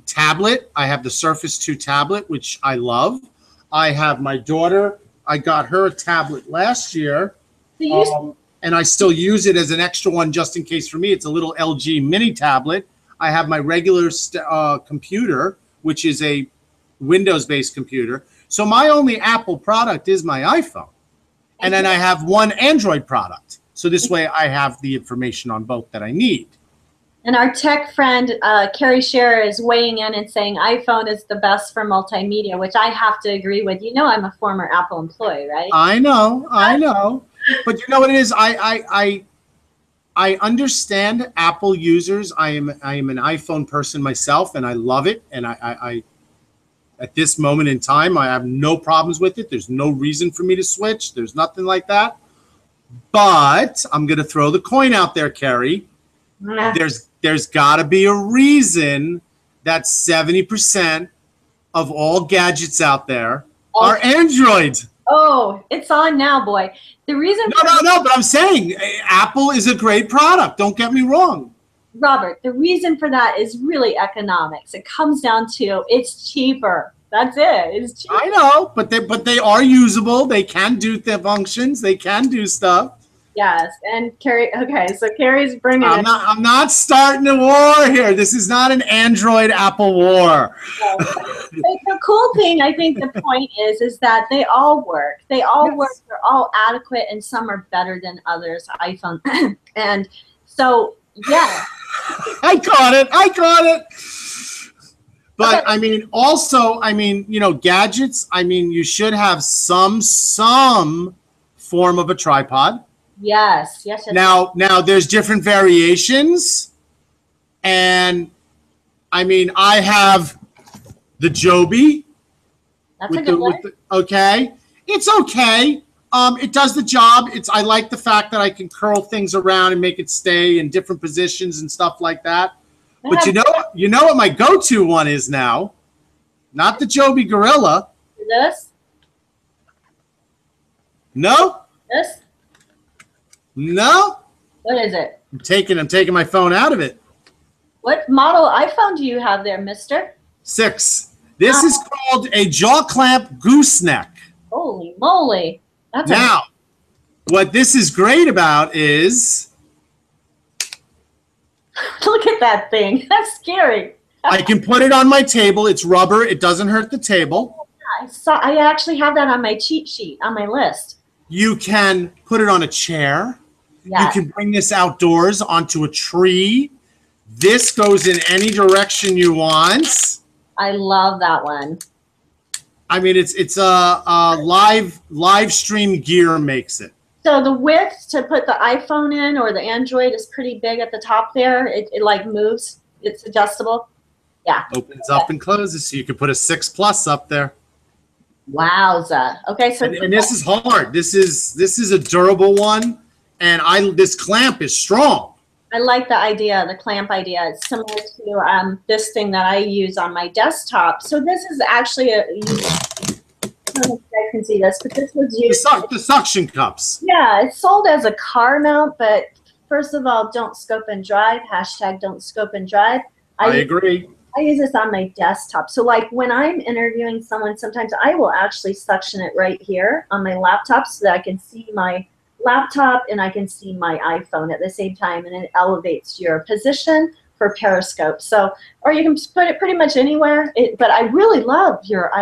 tablet. I have the Surface 2 tablet, which I love. I have my daughter. I got her a tablet last year. And I still use it as an extra one just in case for me. It's a little LG mini tablet. I have my regular computer, which is a Windows-based computer. So my only Apple product is my iPhone. And then I have one Android product. So this way I have the information on both that I need. And our tech friend, Carrie Scherer, is weighing in and saying iPhone is the best for multimedia, which I have to agree with. You know I'm a former Apple employee, right? I know. But you know what it is? I understand Apple users. I am an iPhone person myself, and I love it. And I at this moment in time, I have no problems with it. There's no reason for me to switch. There's nothing like that. But I'm going to throw the coin out there, Carrie. There's got to be a reason that 70% of all gadgets out there are Android. Oh, it's on now, boy. The reason No, but I'm saying Apple is a great product. Don't get me wrong. Robert, the reason for that is really economics. It comes down to it's cheaper. That's it. It's cheaper. I know, but they are usable. They can do the functions. They can do stuff. Yes, and Carrie. Okay, so Carrie's bringing. I'm not starting a war here. This is not an Android Apple war. No. The cool thing, I think, the point is that they all work. They all work. They're all adequate, and some are better than others. iPhone, and so yeah. I caught it. But I mean, also, I mean, you know, gadgets. I mean, you should have some form of a tripod. Yes. Now there's different variations, and I mean, I have the Joby. That's a good one. Okay, it's okay. It does the job. I like the fact that I can curl things around and make it stay in different positions and stuff like that. But you know what my go-to one is now? Not the Joby Gorilla. This? No. This? No. What is it? I'm taking my phone out of it. What model iPhone do you have there, mister? 6. This is called a jaw clamp gooseneck. Holy moly. Now, what this is great about is... Look at that thing. That's scary. I can put it on my table. It's rubber. It doesn't hurt the table. I actually have that on my cheat sheet, on my list. You can put it on a chair. Yes. You can bring this outdoors onto a tree. This goes in any direction you want. I love that one. I mean, it's a live stream gear makes it. So the width to put the iPhone in or the Android is pretty big at the top there. It like moves. It's adjustable. Yeah. Opens up and closes, so you can put a 6 Plus up there. Wowza. Okay, so and this is hard. This is a durable one, and this clamp is strong. I like the idea, the clamp idea. It's similar to this thing that I use on my desktop. So this is actually I don't know if you guys can see this, but this was used. The suction cups. Yeah, it's sold as a car mount, but first of all, don't scope and drive. Hashtag don't scope and drive. I agree. I use this on my desktop. So like when I'm interviewing someone, sometimes I will actually suction it right here on my laptop so that I can see my laptop and I can see my iPhone at the same time, and it elevates your position for Periscope. So, or you can put it pretty much anywhere. But I really love your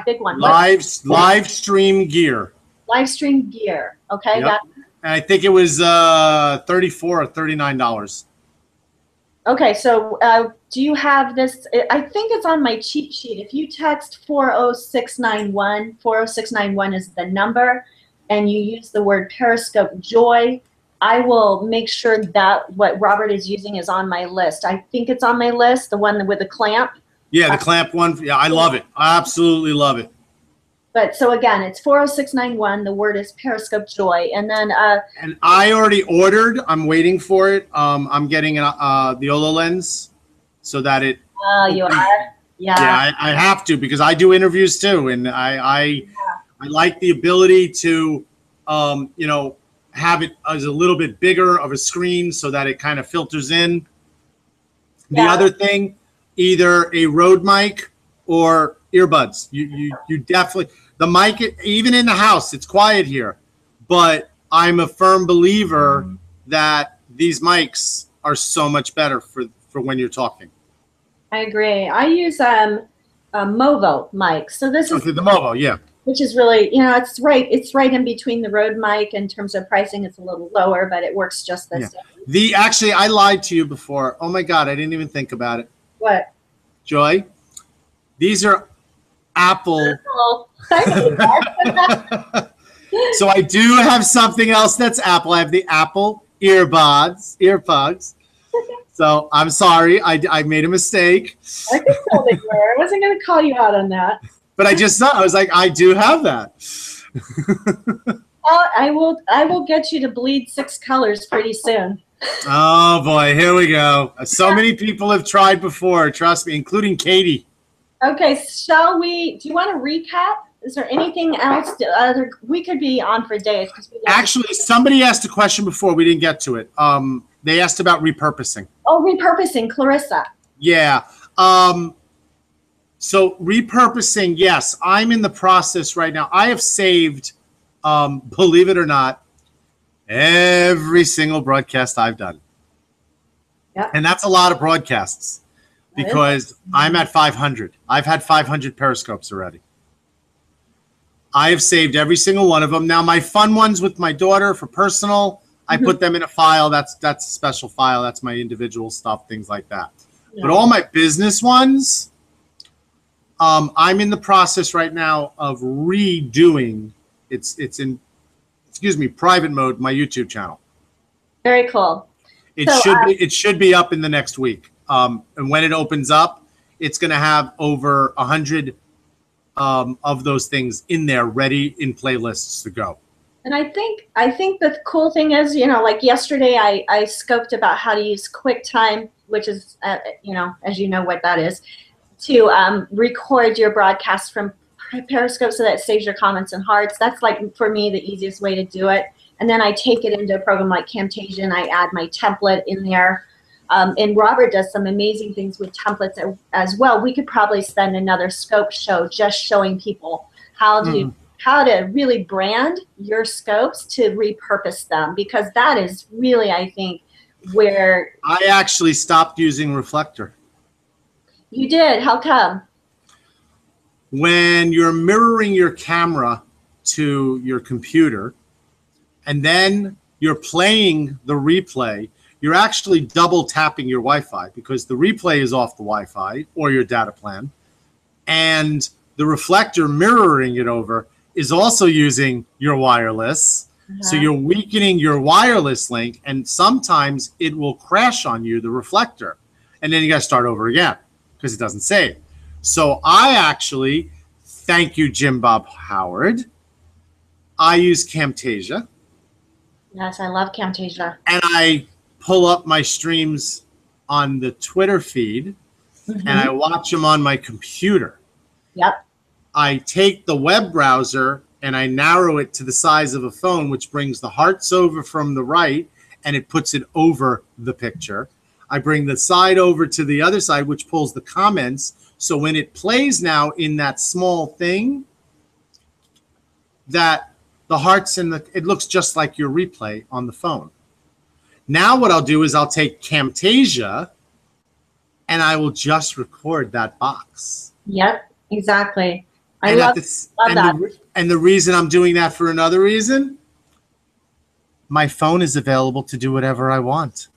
big one. Live stream gear. Live stream gear. Okay. Yep. And I think it was $34 or $39. Okay, so do you have this? I think it's on my cheat sheet. If you text 40691, 40691 is the number, and you use the word Periscope Joy, I will make sure that what Robert is using is on my list. I think it's on my list, the one with the clamp. Yeah, the clamp one. Yeah, I love it. I absolutely love it. But so again, it's 40691. The word is Periscope Joy, and then. And I already ordered. I'm waiting for it. I'm getting the HoloLens, so that it. You are. Yeah. Yeah, I have to, because I do interviews too, and I like the ability to, have it as a little bit bigger of a screen so that it kind of filters in. The other thing, either a Rode mic or earbuds. You definitely. The mic, even in the house, it's quiet here, but I'm a firm believer that these mics are so much better for when you're talking. I agree. I use a Movo mic. So this is the Movo, yeah. Which is really, it's right in between the Rode mic. In terms of pricing, it's a little lower, but it works just the same. Actually, I lied to you before. Oh my God, I didn't even think about it. What? Joy, these are Apple. So I do have something else that's Apple. I have the Apple earbuds. So I'm sorry, I made a mistake. I can tell that you were. I wasn't going to call you out on that. But I just thought, I was like, I do have that. I will get you to bleed 6 colors pretty soon. Oh boy, here we go. So many people have tried before, trust me, including Katie. Okay, do you want to recap? Is there anything else? We could be on for days. Actually, somebody asked a question before, we didn't get to it. They asked about repurposing. Oh, repurposing, Clarissa. Yeah. So repurposing, yes, I'm in the process right now. I have saved, believe it or not, every single broadcast I've done. Yep. And that's a lot of broadcasts. Because I'm at 500. I've had 500 Periscopes already. I have saved every single one of them. Now, my fun ones with my daughter for personal, I put them in a file. That's a special file. That's my individual stuff, things like that. Yeah. But all my business ones, I'm in the process right now of redoing. It's in, private mode, my YouTube channel. Very cool. It should be up in the next week. And when it opens up, it's going to have over 100 of those things in there, ready in playlists to go. And I think the cool thing is, like yesterday, I scoped about how to use QuickTime, which is, as you know what that is, to record your broadcast from Periscope so that it saves your comments and hearts. That's like, for me, the easiest way to do it. And then I take it into a program like Camtasia and I add my template in there. And Robert does some amazing things with templates as well. We could probably spend another scope show just showing people how to really brand your scopes to repurpose them, because that is really, I think, where I actually stopped using Reflector. You did? How come? when you're mirroring your camera to your computer and then you're playing the replay, you're actually double tapping your Wi-Fi because the replay is off the Wi-Fi or your data plan, and the reflector mirroring it over is also using your wireless. So you're weakening your wireless link, and sometimes it will crash on you, the reflector, and then you got to start over again because it doesn't save. So I actually, thank you, Jim Bob Howard, I use Camtasia. Yes, I love Camtasia. And I pull up my streams on the Twitter feed, and I watch them on my computer. Yep. I take the web browser and I narrow it to the size of a phone, which brings the hearts over from the right, and it puts it over the picture. I bring the side over to the other side, which pulls the comments. So when it plays now in that small thing, that the hearts and it looks just like your replay on the phone. Now what I'll do is I'll take Camtasia and I will just record that box. Yep, exactly. I love that. And the reason I'm doing that for another reason, my phone is available to do whatever I want.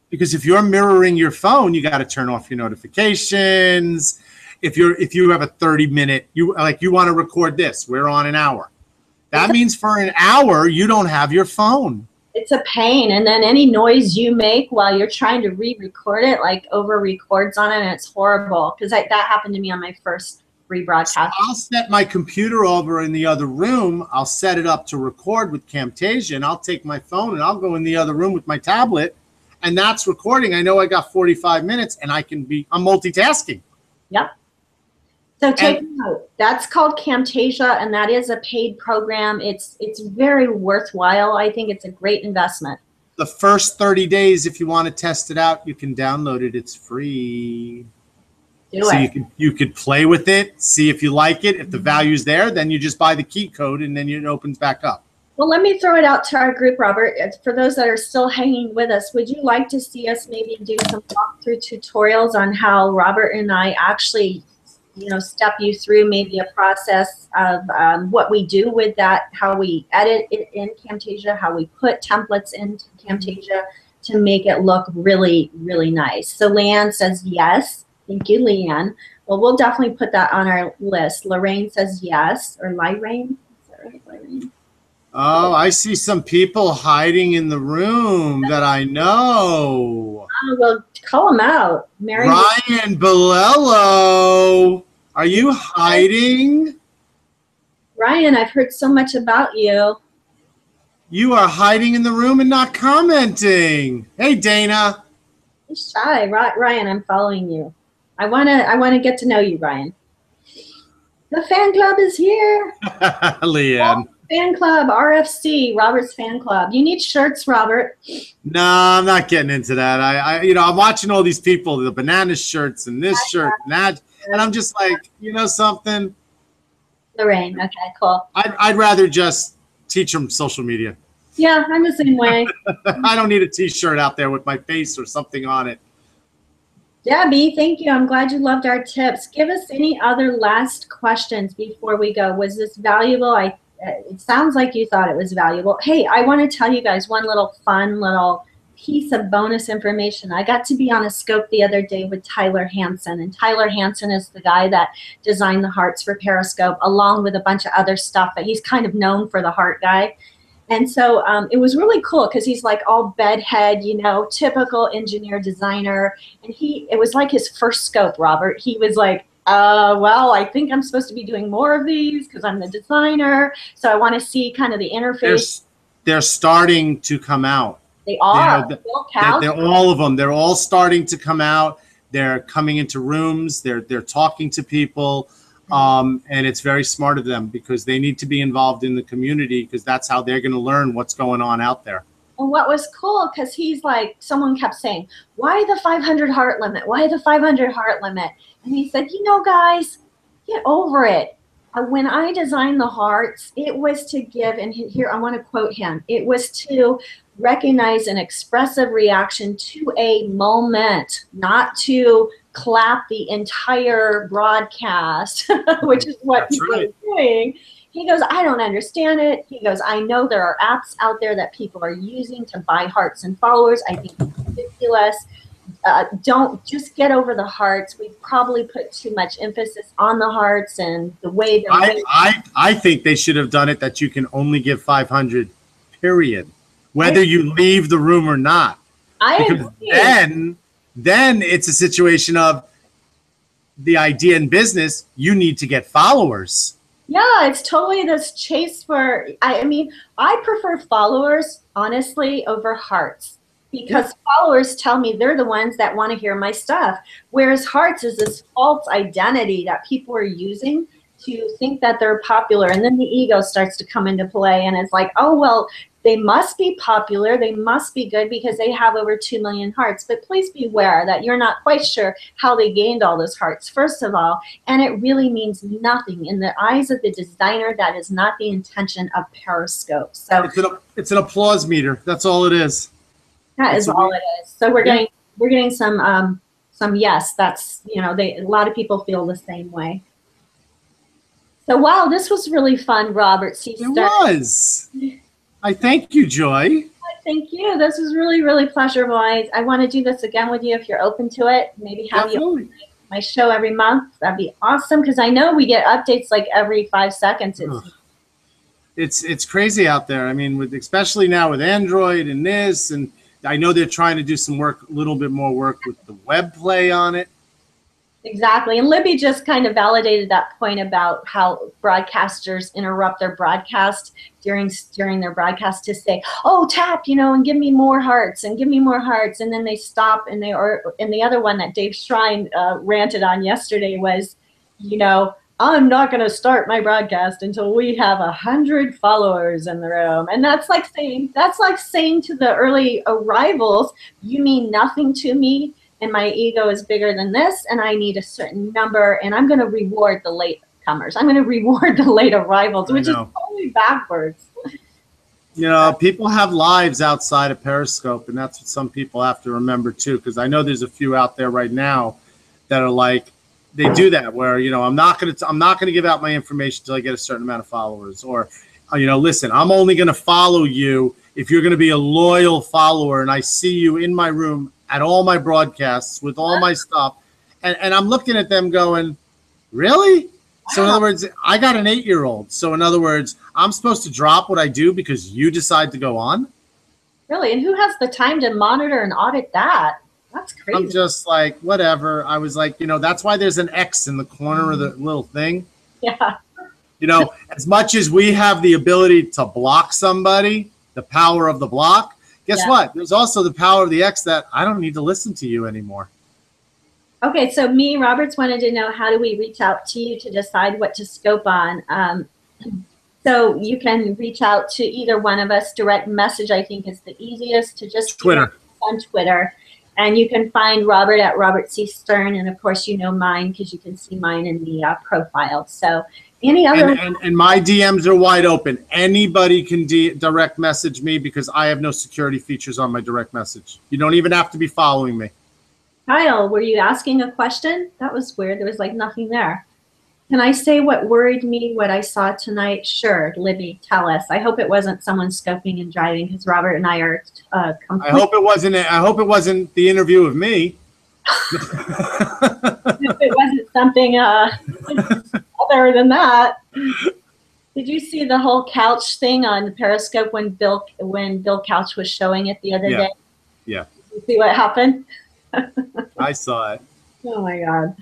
Because if you're mirroring your phone, you got to turn off your notifications. If you have a 30-minute, you want to record this, we're on an hour. That means for an hour, you don't have your phone. It's a pain. And then any noise you make while you're trying to re-record it, like over records on it, and it's horrible. Because that happened to me on my first rebroadcast. So I'll set my computer over in the other room. I'll set it up to record with Camtasia, and I'll take my phone and I'll go in the other room with my tablet, and that's recording. I know I got 45 minutes, and I'm multitasking. Yep. So take note. That's called Camtasia, and that is a paid program. It's very worthwhile. I think it's a great investment. The first 30 days, if you want to test it out, you can download it. It's free. You could play with it, see if you like it. If the value's there, then you just buy the key code, and then it opens back up. Well, let me throw it out to our group, Robert. For those that are still hanging with us, would you like to see us maybe do some walkthrough tutorials on how Robert and I actually step you through maybe a process of what we do with that, how we edit it in Camtasia, how we put templates into Camtasia to make it look really, really nice. So Leanne says yes. Thank you, Leanne. Well, we'll definitely put that on our list. Lorraine says yes, or Lyrraine. Is that right, Lyrraine? Oh, I see some people hiding in the room that I know. Oh, well, call them out. Ryan Bolello. Are you hiding? Ryan, I've heard so much about you. You are hiding in the room and not commenting. Hey, Dana. He's shy. Ryan, I'm following you. I wanna get to know you, Ryan. The fan club is here. Leanne. Fan club, RFC, Robert's fan club. You need shirts, Robert. No, I'm not getting into that. I'm watching all these people, the banana shirts and this shirt and that. And I'm just like, something? Lorraine, okay, cool. I'd rather just teach them social media. Yeah, I'm the same way. I don't need a T-shirt out there with my face or something on it. Debbie, thank you. I'm glad you loved our tips. Give us any other last questions before we go. Was this valuable? It sounds like you thought it was valuable. Hey, I want to tell you guys one fun little piece of bonus information. I got to be on a scope the other day with Tyler Hansen, and Tyler Hansen is the guy that designed the hearts for Periscope, along with a bunch of other stuff, but he's kind of known for the heart guy. And so it was really cool because he's like all bedhead, typical engineer designer, and it was like his first scope, Robert. He was like, well, I think I'm supposed to be doing more of these because I'm the designer, so I want to see kind of the interface. They're starting to come out. They are. They're all of them. They're all starting to come out. They're coming into rooms. They're talking to people, and it's very smart of them because they need to be involved in the community because that's how they're going to learn what's going on out there. And what was cool, because he's like, someone kept saying, why the 500 heart limit? Why the 500 heart limit? And he said, guys, get over it. When I designed the hearts, it was to give, and here I want to quote him, it was to recognize an expressive reaction to a moment, not to clap the entire broadcast, which is what people are doing. He goes, I don't understand it. He goes, I know there are apps out there that people are using to buy hearts and followers. I think it's ridiculous. Don't just get over the hearts. We probably put too much emphasis on the hearts and the way they're I think they should have done it that you can only give 500, period, whether you leave the room or not. Because then it's a situation of the idea in business, you need to get followers. Yeah, it's totally this chase for, I mean, I prefer followers, honestly, over hearts. Because followers tell me they're the ones that want to hear my stuff. Whereas hearts is this false identity that people are using to think that they're popular. And then the ego starts to come into play. And it's like, oh, well, they must be popular. They must be good because they have over 2 million hearts. But please beware that you're not quite sure how they gained all those hearts, first of all. And it really means nothing. In the eyes of the designer, that is not the intention of Periscope. So it's an applause meter. That's all it is. That is all it is. So we're getting some yes. That's, you know, a lot of people feel the same way. So wow, this was really fun, Robert C. It was. I thank you, Joy. Thank you. This was really, really pleasurable. I want to do this again with you if you're open to it. Maybe have you on my show every month. That'd be awesome because I know we get updates like every 5 seconds. It's crazy out there. I mean, especially now with Android and this, and I know they're trying to do some work, a little bit more work with the web play on it. Exactly. And Libby just kind of validated that point about how broadcasters interrupt their broadcast during their broadcast to say, oh, tap, you know, and give me more hearts and give me more hearts. And then they stop and and the other one that Dave Shrine ranted on yesterday was, you know, I'm not going to start my broadcast until we have 100 followers in the room. And that's like saying to the early arrivals, you mean nothing to me. And my ego is bigger than this, and I need a certain number, and I'm going to reward the late comers. I'm going to reward the late arrivals, which is totally backwards. You know, people have lives outside of Periscope, and that's what some people have to remember too, because I know there's a few out there right now that are like, they do that where, you know, I'm not going to give out my information until I get a certain amount of followers, or, you know, listen, I'm only going to follow you if you're going to be a loyal follower, and I see you in my room at all my broadcasts with all my stuff. And I'm looking at them going, really? Wow. So in other words, I got an 8-year-old. So in other words, I'm supposed to drop what I do because you decide to go on? Really? And who has the time to monitor and audit that? That's crazy. I'm just like, whatever. I was like, you know, that's why there's an X in the corner of the little thing. Yeah. You know, as much as we have the ability to block somebody, the power of the block, guess what? There's also the power of the X that I don't need to listen to you anymore. Okay, so me, Roberts, wanted to know, how do we reach out to you to decide what to scope on? So you can reach out to either one of us. Direct message, I think, is the easiest, to just Twitter. On Twitter. And you can find Robert at Robert C. Stern. And, of course, you know mine because you can see mine in the profile. So any other... And my DMs are wide open. Anybody can direct message me because I have no security features on my direct message. You don't even have to be following me. Kyle, were you asking a question? That was weird. There was like nothing there. Can I say what worried me, what I saw tonight? Sure, Libby, tell us. I hope it wasn't someone scoping and driving because Robert and I are I hope it wasn't the interview of me. If it wasn't something other than that. Did you see the whole couch thing on Periscope when Bill Couch was showing it the other day? Yeah. Did you see what happened? I saw it. Oh my God.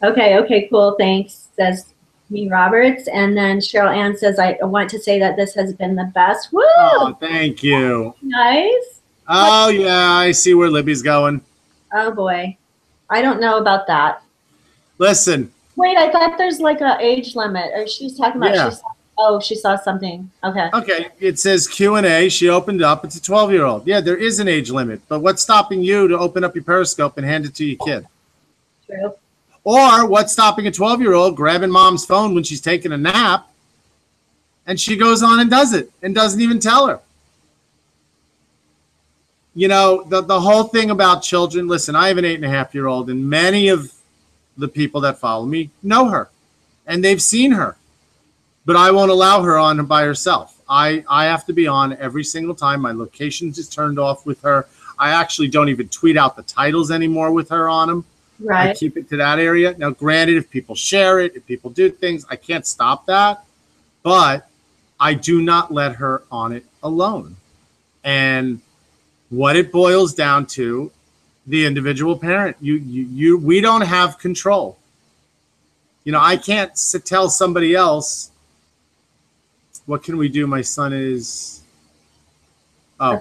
Okay, cool. Thanks, says me, Roberts. And then Cheryl Ann says, I want to say that this has been the best. Woo! Oh, thank you. Nice. Oh, yeah, I see where Libby's going. Oh, boy. I don't know about that. Listen. Wait, I thought there's like an age limit. Or she's talking about, she saw something. Okay. Okay, it says Q&A. She opened up. It's a 12-year-old. Yeah, there is an age limit. But what's stopping you to open up your Periscope and hand it to your kid? True. Or what's stopping a 12-year-old grabbing mom's phone when she's taking a nap and she goes on and does it and doesn't even tell her? the whole thing about children, listen, I have an 8.5-year-old, and many of the people that follow me know her, and they've seen her, but I won't allow her on by herself. I have to be on every single time. My locations is turned off with her. I actually don't even tweet out the titles anymore with her on them. Right. I keep it to that area. Now, granted, if people share it, if people do things, I can't stop that, but I do not let her on it alone. And what it boils down to, the individual parent, we don't have control. I can't tell somebody else, what can we do? My son is, I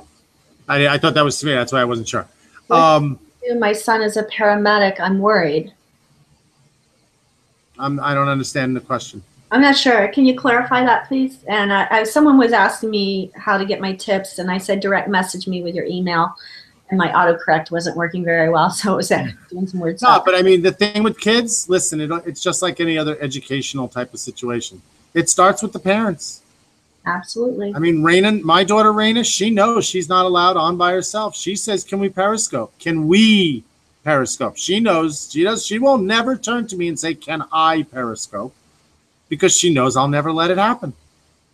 thought that was to me. That's why I wasn't sure. My son is a paramedic. I'm worried. I don't understand the question. I'm not sure. Can you clarify that, please? And someone was asking me how to get my tips, and I said direct message me with your email, and my autocorrect wasn't working very well, so it was doing some weird stuff. No, but I mean, the thing with kids, listen, it's just like any other educational type of situation. It starts with the parents. Absolutely. I mean, my daughter Raina, she knows she's not allowed on by herself. She says, "Can we Periscope? Can we Periscope?" She knows she does. She will never turn to me and say, "Can I Periscope?" Because she knows I'll never let it happen.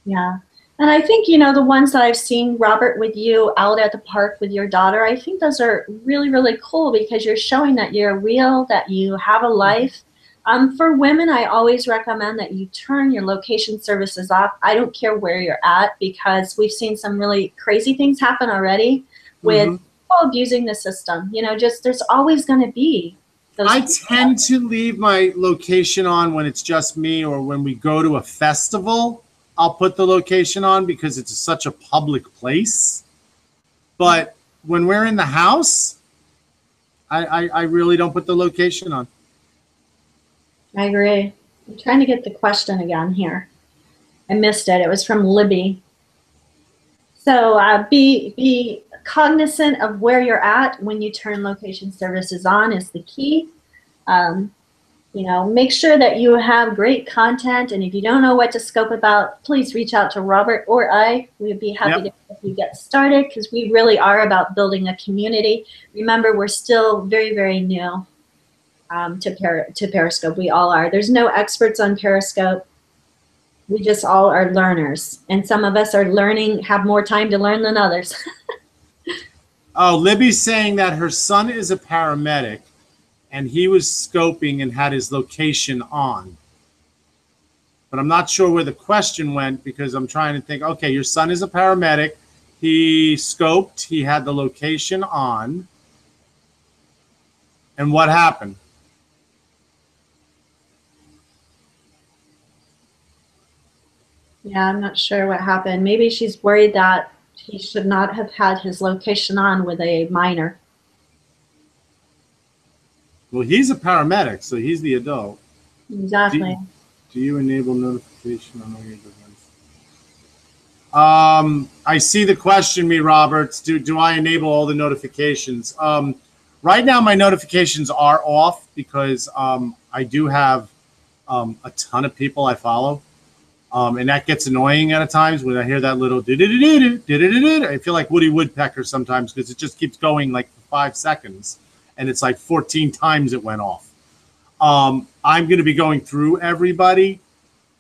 Yeah. And I think, the ones that I've seen, Robert, with you out at the park with your daughter, I think those are really, really cool because you're showing that you're real, that you have a life. For women, I always recommend that you turn your location services off. I don't care where you're at because we've seen some really crazy things happen already with people abusing the system. There's always going to be those I tend to leave my location on when it's just me, or when we go to a festival, I'll put the location on because it's such a public place. But when we're in the house, I really don't put the location on. I agree. I'm trying to get the question again here. I missed it. It was from Libby. So be cognizant of where you're at when you turn location services on is the key. Make sure that you have great content, and if you don't know what to scope about, please reach out to Robert or I. We'd be happy to help you get started because we really are about building a community. Remember, we're still very, very new to Periscope. We all are. There's no experts on Periscope. We just all are learners, and some of us are have more time to learn than others. Oh, Libby's saying that her son is a paramedic, and he was scoping and had his location on. But I'm not sure where the question went because I'm trying to think, okay, your son is a paramedic. He scoped. He had the location on. And what happened? Yeah, I'm not sure what happened. Maybe she's worried that he should not have had his location on with a minor. Well, he's a paramedic, so he's the adult. Exactly. Do you enable notification on all your devices? I see the question, me Roberts. Do I enable all the notifications? Right now, my notifications are off because I do have a ton of people I follow. And that gets annoying at times when I hear that little do-do-do-do-do. I feel like Woody Woodpecker sometimes because it just keeps going like 5 seconds. And it's like 14 times it went off. I'm going to be going through everybody,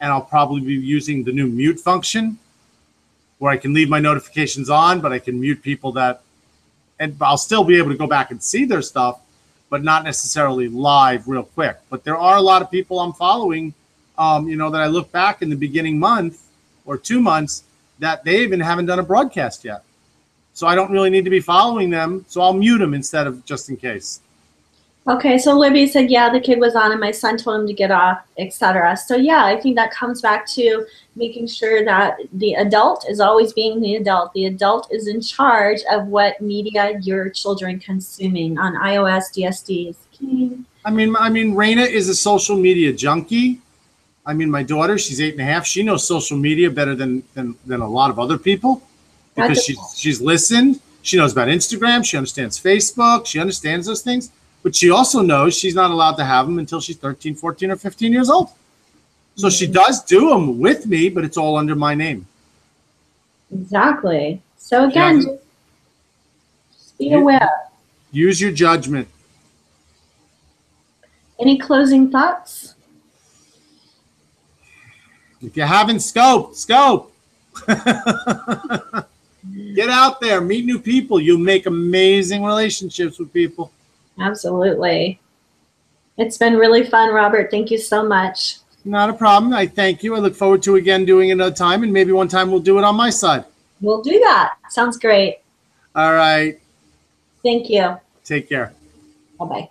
and I'll probably be using the new mute function where I can leave my notifications on, but I can mute people and I'll still be able to go back and see their stuff, but not necessarily live real quick. But there are a lot of people I'm following that I look back in the beginning month or 2 months that they even haven't done a broadcast yet. So I don't really need to be following them. So I'll mute them instead of just in case. Okay, so Libby said, yeah, the kid was on and my son told him to get off, etc. So yeah, I think that comes back to making sure that the adult is always being the adult. The adult is in charge of what media your children consuming on iOS, DSD is key. I mean, Raina is a social media junkie. I mean, my daughter, she's 8.5. She knows social media better than a lot of other people because she's listened. She knows about Instagram. She understands Facebook. She understands those things. But she also knows she's not allowed to have them until she's 13, 14, or 15 years old. So she does do them with me, but it's all under my name. Exactly. So again, just Be aware. Use your judgment. Any closing thoughts? If you haven't scoped, scope. Get out there, meet new people. You'll make amazing relationships with people. Absolutely. It's been really fun, Robert. Thank you so much. Not a problem. I thank you. I look forward to again doing it another time, and maybe one time we'll do it on my side. We'll do that. Sounds great. All right. Thank you. Take care. Bye-bye.